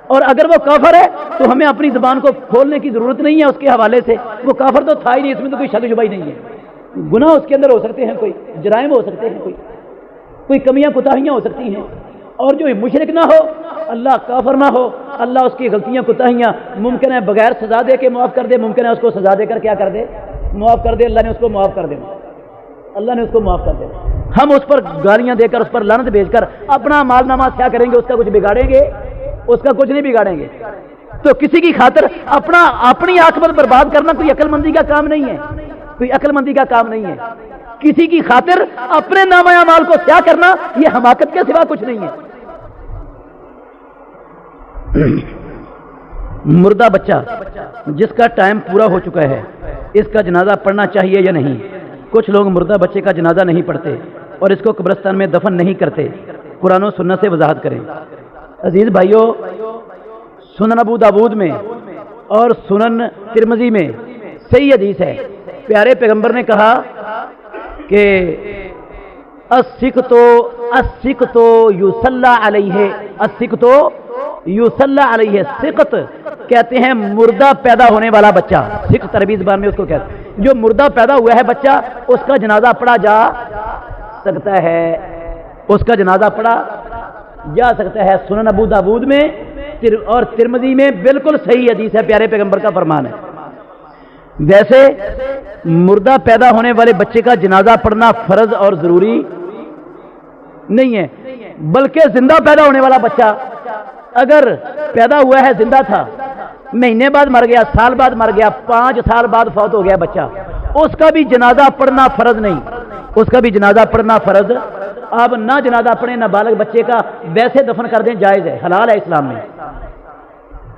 اور اگر وہ کافر ہے تو ہمیں اپنی زبان کو کھولنے کی ضرورت نہیں ہے اس کے حوالے سے. وہ کافر تو تھا ہی نہیں, اس میں تو کوئی شک شبہ ہی نہیں ہے. گناہ اس کے اندر ہو سکتے ہیں, کوئی جرائم ہو سکتے ہیں, کوئی کمیاں کوتاہیاں ہو سکتی ہیں. اور جو مشرک نہ ہو, اللہ کافر نہ ہو, اللہ اس کی غلطیاں کوتاہیاں ممکن ہے بغیر سزا دے کے معاف کر دے, ممکن ہے اس کو سزا دے کر کیا کر دے, معاف کر دے. اللہ نے اس کو معاف کر دینا, اللہ نے اس کو معاف کر دینا. ہم اس پر گالیاں دے کر, اس پر لعنت بھیج کر اپنا مال نامہ کیا کریں گے؟ اس کا کچھ بگاڑیں گے؟ اس کا کچھ نہیں بگاڑیں گے. تو کسی کی خاطر اپنی عاقبت برباد کرنا کوئی عقل مندی کا کام نہیں ہے, کوئی عقل مندی کا کام نہیں ہے. کسی کی خاطر اپنے نامہ اعمال کو سیاہ کرنا یہ حماقت کے سوا کچھ نہیں ہے. مردہ بچہ جس کا ٹائم پورا ہو چکا ہے, اس کا جنازہ پڑھنا چاہیے یا نہیں؟ کچھ لوگ مردہ بچے کا جنازہ نہیں پڑھتے اور اس کو قبرستان میں دفن نہیں کرتے. قرآن و سنت سے وضاحت کریں. عزیز بھائیو, سنن ابو داود میں اور سنن ترمذی میں صحیح حدیث ہے. پیارے پیغمبر نے کہا کہ السکتو یصلی علیہ, السکتو یصلی علیہ. سکت کہتے ہیں مردہ پیدا ہونے والا بچہ, سکت عربی زبان میں اس کو کہتے ہیں. جو مردہ پیدا ہوا ہے بچہ, اس کا جنازہ پڑھا جا سکتا ہے, اس کا جنازہ پڑھا جا سکتا ہے. سنن ابو داود میں اور ترمذی میں بالکل صحیح حدیث ہے, پیارے پیغمبر کا فرمان ہے. ویسے مردہ پیدا ہونے والے بچے کا جنازہ پڑھنا فرض اور ضروری نہیں ہے, بلکہ زندہ پیدا ہونے والا بچہ اگر پیدا ہوا ہے, زندہ تھا, مہینے بعد مر گیا, سال بعد مر گیا, 5 سال بعد فوت ہو گیا بچہ, اس کا بھی جنازہ پڑھنا فرض نہیں, اس کا بھی جنازہ پڑھنا فرض. آپ نہ جنازہ پڑھیں, نہ بالغ بچے کا ویسے دفن کر دیں, جائز ہے, حلال ہے اسلام میں.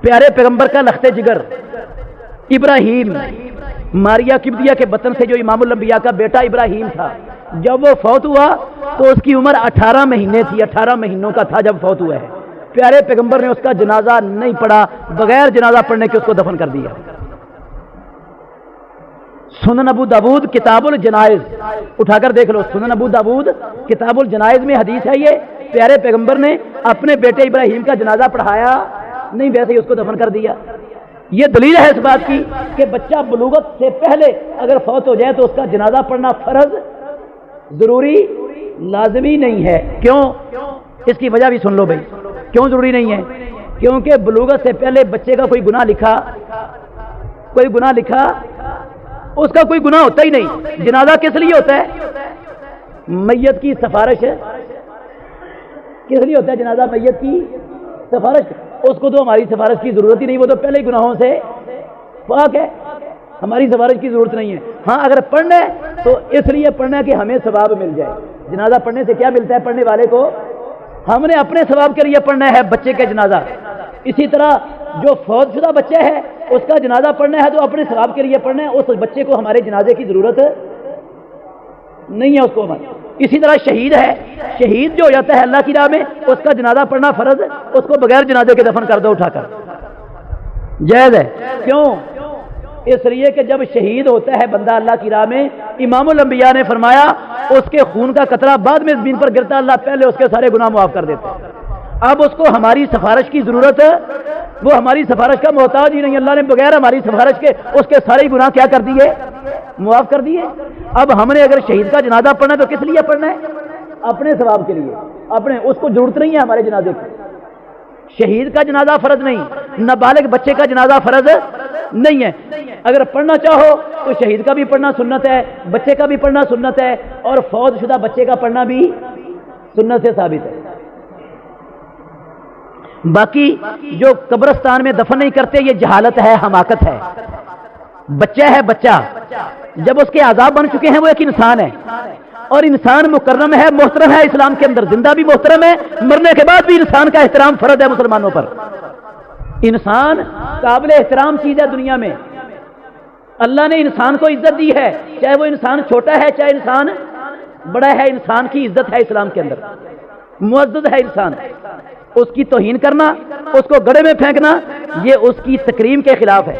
پیارے پیغمبر کا لخت جگر ابراہیم, ماریا قبطیہ کے بطن سے جو امام الانبیاء کا بیٹا ابراہیم تھا, جب وہ فوت ہوا تو اس کی عمر 18 مہینے تھی, 18 مہینوں کا تھا جب فوت ہوا ہے. پیارے پیغمبر نے اس کا جنازہ نہیں پڑھا، بغیر جنازہ پڑھنے کے اس کو دفن کر دیا۔ سنن ابو داود کتاب الجنائز اٹھا کر دیکھ لو، سنن ابو داود کتاب الجنائز میں حدیث ہے یہ، پیارے پیغمبر نے اپنے بیٹے ابراہیم کا جنازہ پڑھایا نہیں، ویسے ہی اس کو دفن کر دیا۔ یہ دلیل ہے اس بات کی کہ بچہ بلوغت سے پہلے اگر فوت ہو جائے تو اس کا جنازہ پڑھنا فرض، ضروری، لازمی نہیں ہے۔ کیوں؟ اس کی وجہ بھی سن لو بھائی، کیوں ضروری نہیں ہے؟ کیونکہ بلوغت سے پہلے بچے کا کوئی گناہ لکھا، اس کا کوئی گناہ ہوتا ہی نہیں۔ جنازہ کس لیے ہوتا ہے؟ میت کی سفارش۔ کس لیے ہوتا ہے جنازہ؟ میت کی سفارش۔ اس کو تو ہماری سفارش کی ضرورت ہی نہیں، وہ تو پہلے گناہوں سے پاک ہے، ہماری سفارش کی ضرورت نہیں ہے۔ ہاں اگر پڑھنا ہے تو اس لیے پڑھنا ہے کہ ہمیں ثواب مل جائے۔ جنازہ پڑھنے سے کیا ملتا ہے پڑھنے والے کو؟ ہم نے اپنے ثواب کے لیے پڑھنا ہے بچے کے جنازہ۔ اسی طرح جو فوت شدہ بچہ ہے اس کا جنازہ پڑھنا ہے تو اپنے ثواب کے لیے پڑھنا ہے، اس بچے کو ہمارے جنازے کی ضرورت نہیں ہے اس کو ہمارے۔ اسی طرح شہید ہے، شہید جو ہو جاتا ہے اللہ کی راہ میں، اس کا جنازہ پڑھنا فرض، اس کو بغیر جنازے کے دفن کر دو اٹھا کر، جائز ہے۔ کیوں؟ اس لیے کہ جب شہید ہوتا ہے بندہ اللہ کی راہ میں، امام الانبیاء نے فرمایا اس کے خون کا قطرہ بعد میں زمین پر گرتا، اللہ پہلے اس کے سارے گناہ معاف کر دیتا ہے۔ اب اس کو ہماری سفارش کی ضرورت ہے، وہ ہماری سفارش کا محتاج ہی نہیں، اللہ نے بغیر ہماری سفارش کے اس کے سارے گناہ کیا کر دیے؟ معاف کر دیے۔ اب ہم نے اگر شہید کا جنازہ پڑھنا ہے تو کس لیے پڑھنا ہے؟ اپنے ثواب کے لیے، اپنے، اس کو ضرورت نہیں ہے ہمارے جنازے کی۔ شہید کا جنازہ فرض نہیں، نابالغ بچے کا جنازہ فرض نہیں ہے۔ اگر پڑھنا چاہو تو شہید کا بھی پڑھنا سنت ہے، بچے کا بھی پڑھنا سنت ہے، اور فوت شدہ بچے کا پڑھنا بھی سنت سے ثابت ہے۔ باقی جو قبرستان میں دفن نہیں کرتے یہ جہالت ہے، حماقت ہے۔ بچہ ہے، بچہ جب اس کے عذاب بن چکے ہیں وہ ایک انسان ہے، اور انسان مکرم ہے، محترم ہے اسلام کے اندر، زندہ بھی محترم ہے، مرنے کے بعد بھی انسان کا احترام فرض ہے مسلمانوں پر۔ انسان قابل احترام چیز ہے دنیا میں، اللہ نے انسان کو عزت دی ہے، چاہے وہ انسان چھوٹا ہے چاہے انسان بڑا ہے، انسان کی عزت ہے اسلام کے اندر، معزز ہے انسان۔ اس کی توہین کرنا، اس کو گڑھے میں پھینکنا، یہ اس کی تکریم کے خلاف ہے۔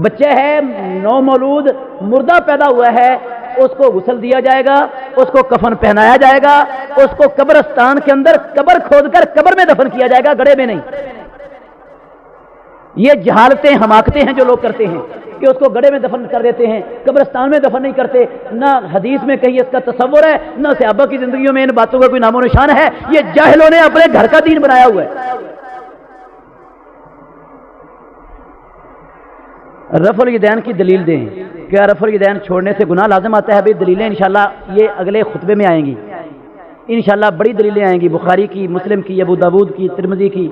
بچہ ہے نو مولود مردہ پیدا ہوا ہے، اس کو غسل دیا جائے گا، اس کو کفن پہنایا جائے گا، اس کو قبرستان کے اندر قبر کھود کر قبر میں دفن کیا جائے گا، گڑھے میں نہیں۔ یہ جہالتیں، حماقتیں ہیں جو لوگ کرتے ہیں کہ اس کو گڑھے میں دفن کر دیتے ہیں، قبرستان میں دفن نہیں کرتے۔ نہ حدیث میں کہیں اس کا تصور ہے، نہ صحابہ کی زندگیوں میں ان باتوں کا کوئی نام و نشان ہے، یہ جاہلوں نے اپنے گھر کا دین بنایا ہوا ہے۔ رفع الیدین کی دلیل دیں، کیا رفع الیدین چھوڑنے سے گناہ لازم آتا ہے؟ بھائی دلیلیں انشاءاللہ یہ اگلے خطبے میں آئیں گی، انشاءاللہ بڑی دلیلیں آئیں گی، بخاری کی، مسلم کی، ابو داود کی، ترمذی کی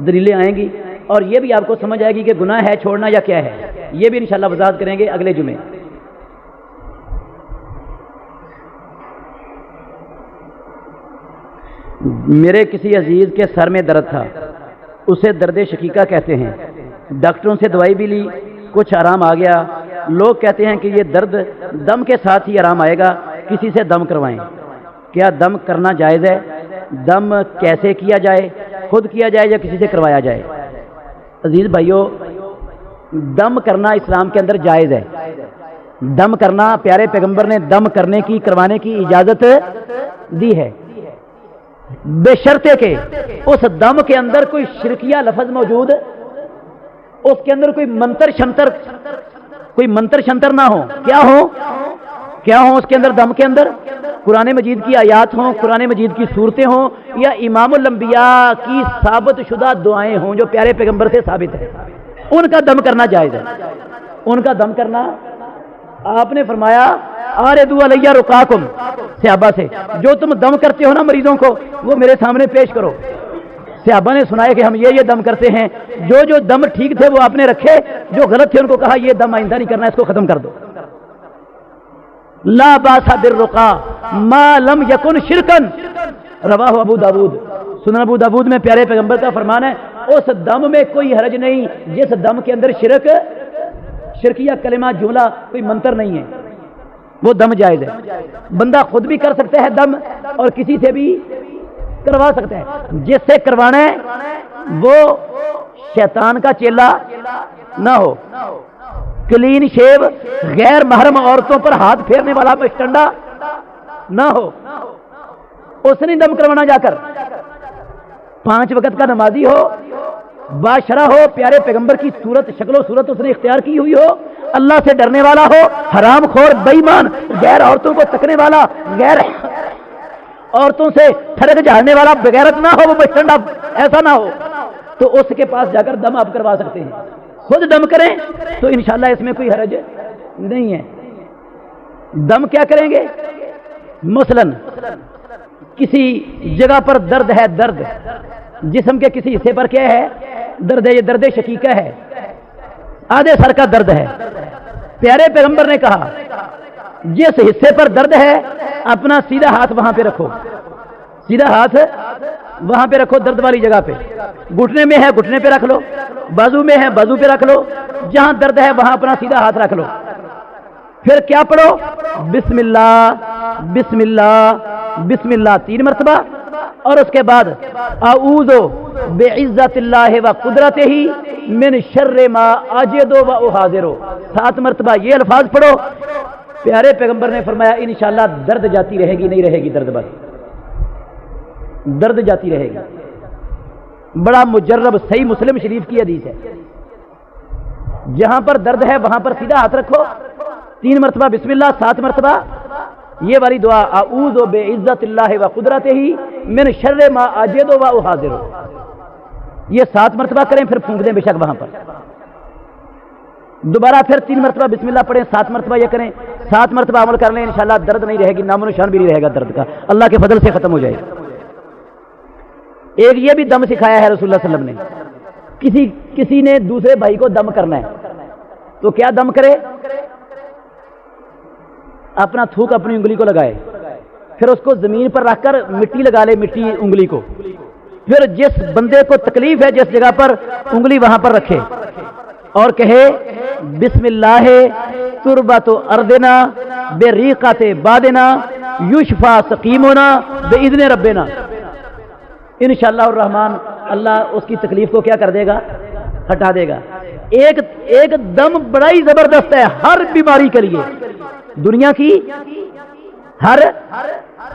دلیلیں آئیں گی، اور یہ بھی آپ کو سمجھ آئے گی کہ گناہ ہے چھوڑنا یا کیا ہے، یہ بھی انشاءاللہ وضاحت کریں گے اگلے جمعے۔ میرے کسی عزیز کے سر میں درد تھا، اسے درد شقیقہ کہتے ہیں، ڈاکٹروں سے دوائی بھی لی، کچھ آرام آ گیا، لوگ کہتے ہیں کہ یہ درد دم کے ساتھ ہی آرام آئے گا، کسی سے دم کروائیں، کیا دم کرنا جائز ہے؟ دم کیسے کیا جائے؟ خود کیا جائے یا کسی سے کروایا جائے؟ عزیز بھائیو، دم کرنا اسلام کے اندر جائز ہے، دم کرنا پیارے پیغمبر نے دم کرنے کی، کروانے کی اجازت دی ہے، بے شرطے کہ اس دم کے اندر کوئی شرکیہ لفظ موجود، اس کے اندر کوئی منتر شنتر نہ ہو۔ کیا ہو اس کے اندر؟ دم کے اندر قرآن مجید کی آیات ہوں، قرآن مجید کی صورتیں ہوں، یا امام الانبیاء کی ثابت شدہ دعائیں ہوں جو پیارے پیغمبر سے ثابت ہے، ان کا دم کرنا جائز ہے۔ ان کا دم کرنا، آپ نے فرمایا آردو علیہ رقاکم، صحابہ سے جو تم دم کرتے ہو نا مریضوں کو وہ میرے سامنے پیش کرو۔ صحابہ نے سنایا کہ ہم یہ دم کرتے ہیں، جو دم ٹھیک تھے وہ آپ نے رکھے، جو غلط تھے ان کو کہا یہ دم آئندہ نہیں کرنا، اس کو ختم کر دو۔ لا باس بالرقا ما لم یکن شرکن، رواہ ابو داود، سنن ابو داود میں پیارے پیغمبر کا فرمان ہے اس دم میں کوئی حرج نہیں جس دم کے اندر شرکیہ کلمہ جملہ کوئی منتر نہیں ہے، وہ دم جائز ہے۔ بندہ خود بھی کر سکتا ہے دم اور کسی سے بھی کروا سکتے ہیں. جس سے کروانا ہے وہ شیطان کا چیلا نہ ہو, کلین شیو, غیر محرم عورتوں پر ہاتھ پھیرنے والا بشٹنڈا نہ ہو. اس نے دم کروانا جا کر 5 وقت کا نمازی ہو, باشرہ ہو, پیارے پیغمبر کی صورت شکل و صورت اس نے اختیار کی ہوئی ہو, اللہ سے ڈرنے والا ہو, حرام خور بے ایمان, غیر عورتوں کو تکنے والا, غیر عورتوں سے ٹھڑک جھاڑنے والا بغیرت نہ ہو, وہ بشٹنڈا ایسا نہ ہو, تو اس کے پاس جا کر دم آپ کروا سکتے ہیں. خود دم کریں تو انشاءاللہ اس میں کوئی حرج نہیں ہے. دم کیا کریں گے؟ مثلاً کسی جگہ پر درد ہے, درد جسم کے کسی حصے پر کیا ہے؟ درد ہے. یہ درد شقیقہ ہے, آدھے سر کا درد ہے. پیارے پیغمبر نے کہا جس حصے پر درد ہے اپنا سیدھا ہاتھ وہاں پہ رکھو, سیدھا ہاتھ وہاں پہ رکھو, درد والی جگہ پہ. گھٹنے میں ہے گھٹنے پہ رکھ لو, بازو میں ہے بازو پہ رکھ لو, جہاں درد ہے وہاں اپنا سیدھا ہاتھ رکھ لو. پھر کیا پڑھو؟ بسم اللہ بسم اللہ بسم اللہ 3 مرتبہ, اور اس کے بعد اعوذ بعزت اللہ و قدرتہ من شر ما اجد و احاذر 7 مرتبہ یہ الفاظ پڑھو. پیارے پیغمبر نے فرمایا انشاءاللہ درد جاتی رہے گی, نہیں رہے گی درد, بس درد جاتی رہے گی. بڑا مجرب صحیح مسلم شریف کی حدیث ہے. جہاں پر درد ہے وہاں پر سیدھا ہاتھ رکھو, 3 مرتبہ بسم اللہ, 7 مرتبہ یہ والی دعا اعوذ بعزت اللہ و قدرتہ من شر ما اجد و احاذر, یہ 7 مرتبہ کریں, پھر پھونک دیں بے شک وہاں پر. دوبارہ پھر 3 مرتبہ بسم اللہ پڑھیں, 7 مرتبہ یہ کریں, 7 مرتبہ عمل کر لیں, انشاءاللہ درد نہیں رہے گی, نام و نشان بھی نہیں رہے گا درد کا, اللہ کے فضل سے ختم ہو جائے گا. ایک یہ بھی دم سکھایا ہے رسول اللہ صلی اللہ علیہ وسلم نے. کسی نے دوسرے بھائی کو دم کرنا ہے تو کیا دم کرے؟ اپنا تھوک اپنی انگلی کو لگائے, پھر اس کو زمین پر رکھ کر مٹی لگا لے, مٹی انگلی کو, پھر جس بندے کو تکلیف ہے جس جگہ پر انگلی وہاں پر رکھے اور کہے بسم اللہ تربت اردنا بریقت بادنا یشفا سقیمنا باذن ربنا. انشاءاللہ الرحمن اللہ اس کی تکلیف کو کیا کر دے گا؟ ہٹا دے گا. ایک دم بڑا ہی زبردست ہے ہر بیماری کے لیے, دنیا کی ہر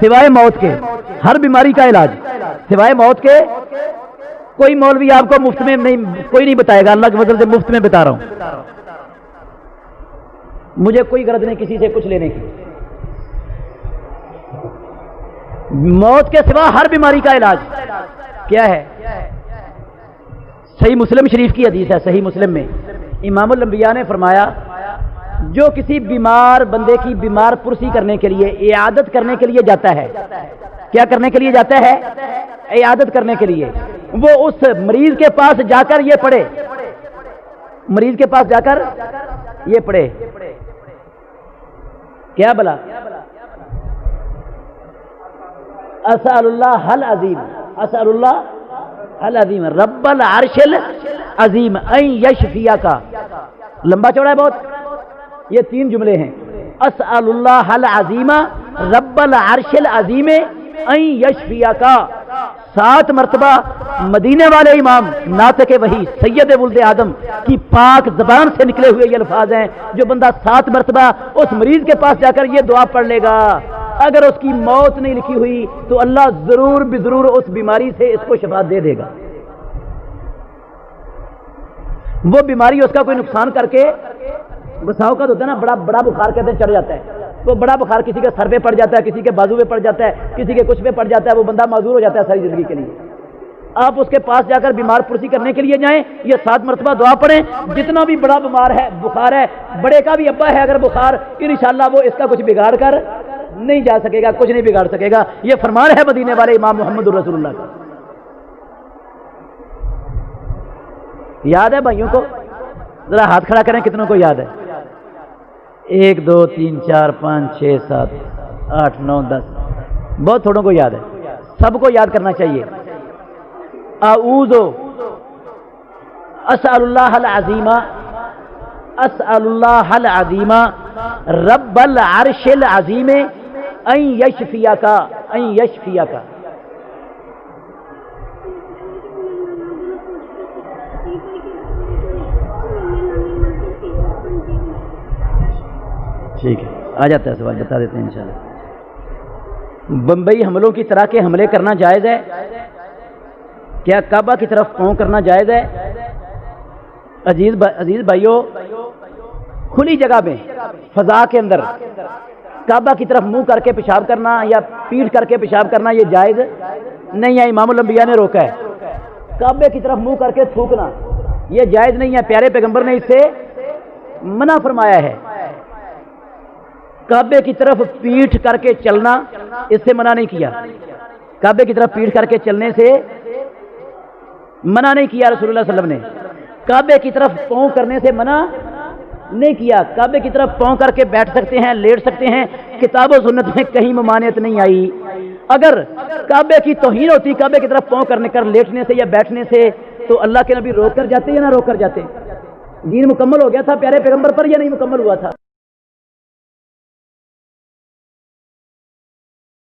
سوائے موت کے ہر بیماری کا علاج سوائے موت کے کوئی مولوی آپ کو مفت میں نہیں, کوئی نہیں بتائے گا, اللہ کے فضل سے مفت میں بتا رہا ہوں. مجھے کوئی غرض نہیں کسی سے کچھ لینے کی. موت کے سوا ہر بیماری کا علاج کیا ہے؟ صحیح مسلم شریف کی حدیث ہے, صحیح مسلم میں امام الانبیاء نے فرمایا جو کسی بیمار بندے کی بیمار پرسی کرنے کے لیے عیادت کرنے کے لیے جاتا ہے, کیا کرنے کے لیے جاتا ہے؟ عیادت کرنے کے لیے, وہ اس مریض کے پاس جا کر یہ پڑھے, مریض کے پاس جا کر یہ پڑھے کیا بلا اسأل اللہ العظیم, اسأل اللہ العظیم رب العرش العظیم ان یشفیک. لمبا چوڑا ہے بہت, یہ 3 جملے ہیں. اسأل اللہ العظیم رب العرش العظیم ان یشفیک. 7 مرتبہ مدینے والے امام ناطق وحی سید ولد آدم کی پاک زبان سے نکلے ہوئے یہ الفاظ ہیں. جو بندہ 7 مرتبہ اس مریض کے پاس جا کر یہ دعا پڑھ لے گا, اگر اس کی موت نہیں لکھی ہوئی تو اللہ ضرور بضرور اس بیماری سے اس کو شفا دے دے گا. وہ بیماری اس کا کوئی نقصان کر کے, بساؤ کا ہوتا ہے نا بڑا بخار کہتے ہیں چڑھ جاتا ہے, وہ بڑا بخار کسی کے سر پہ پڑ جاتا ہے, کسی کے بازو پہ پڑ جاتا ہے, کسی کے کچھ پہ پڑ جاتا ہے, وہ بندہ معذور ہو جاتا ہے ساری زندگی کے لیے. آپ اس کے پاس جا کر بیمار پرسی کرنے کے لیے جائیں, یہ 7 مرتبہ دعا پڑھیں. جتنا بھی بڑا بیمار ہے, بخار ہے, بڑے کا بھی ابا ہے اگر بخار, انشاءاللہ وہ اس کا کچھ بگاڑ کر نہیں جا سکے گا, کچھ نہیں بگاڑ سکے گا. یہ فرمان ہے مدینے والے امام محمد الرسول اللہ کا. یاد ہے بھائیوں کو؟ ذرا ہاتھ کھڑا کریں کتنوں کو یاد ہے؟ 1 2 3 4 5 6 7 8 9 10, بہت تھوڑوں کو یاد ہے. سب کو یاد کرنا چاہیے. اعوذ اسأل اللہ العظیم اسأل اللہ العظیم رب العرش العظیم ان یشفیک ان یشفیک. ٹھیک ہے، آ جاتا ہے سوال، بتا دیتے ہیں انشاءاللہ۔ بمبئی حملوں کی طرح کے حملے کرنا جائز ہے؟ کیا کعبہ کی طرف پاؤں کرنا جائز ہے؟ عزیز بھائیوں، کھلی جگہ میں فضا کے اندر کعبہ کی طرف منہ کر کے پیشاب کرنا یا پیٹھ کر کے پیشاب کرنا یہ جائز نہیں ہے، امام الانبیاء نے روکا ہے۔ کعبے کی طرف منہ کر کے تھوکنا یہ جائز نہیں ہے، پیارے پیغمبر نے اس سے منع فرمایا ہے۔ کعبے کی طرف پیٹھ کر کے چلنا اس سے منع نہیں کیا، کعبے کی طرف پیٹھ کر کے چلنے سے منع نہیں کیا رسول اللہ صلی اللہ علیہ وسلم نے، کعبے کی طرف پاؤں کرنے سے منع نہیں کیا۔ کعبے کی طرف پاؤں کر کے بیٹھ سکتے ہیں، لیٹ سکتے ہیں، کتاب و سنت میں کہیں ممانعت نہیں آئی۔ اگر کعبے کی توہین ہوتی کعبے کی طرف پاؤں کرنے کر لیٹنے سے یا بیٹھنے سے تو اللہ کے نبی روک کر جاتے یا نہ روک کر جاتے؟ دین مکمل ہو گیا تھا پیارے پیغمبر پر یا نہیں مکمل ہوا تھا؟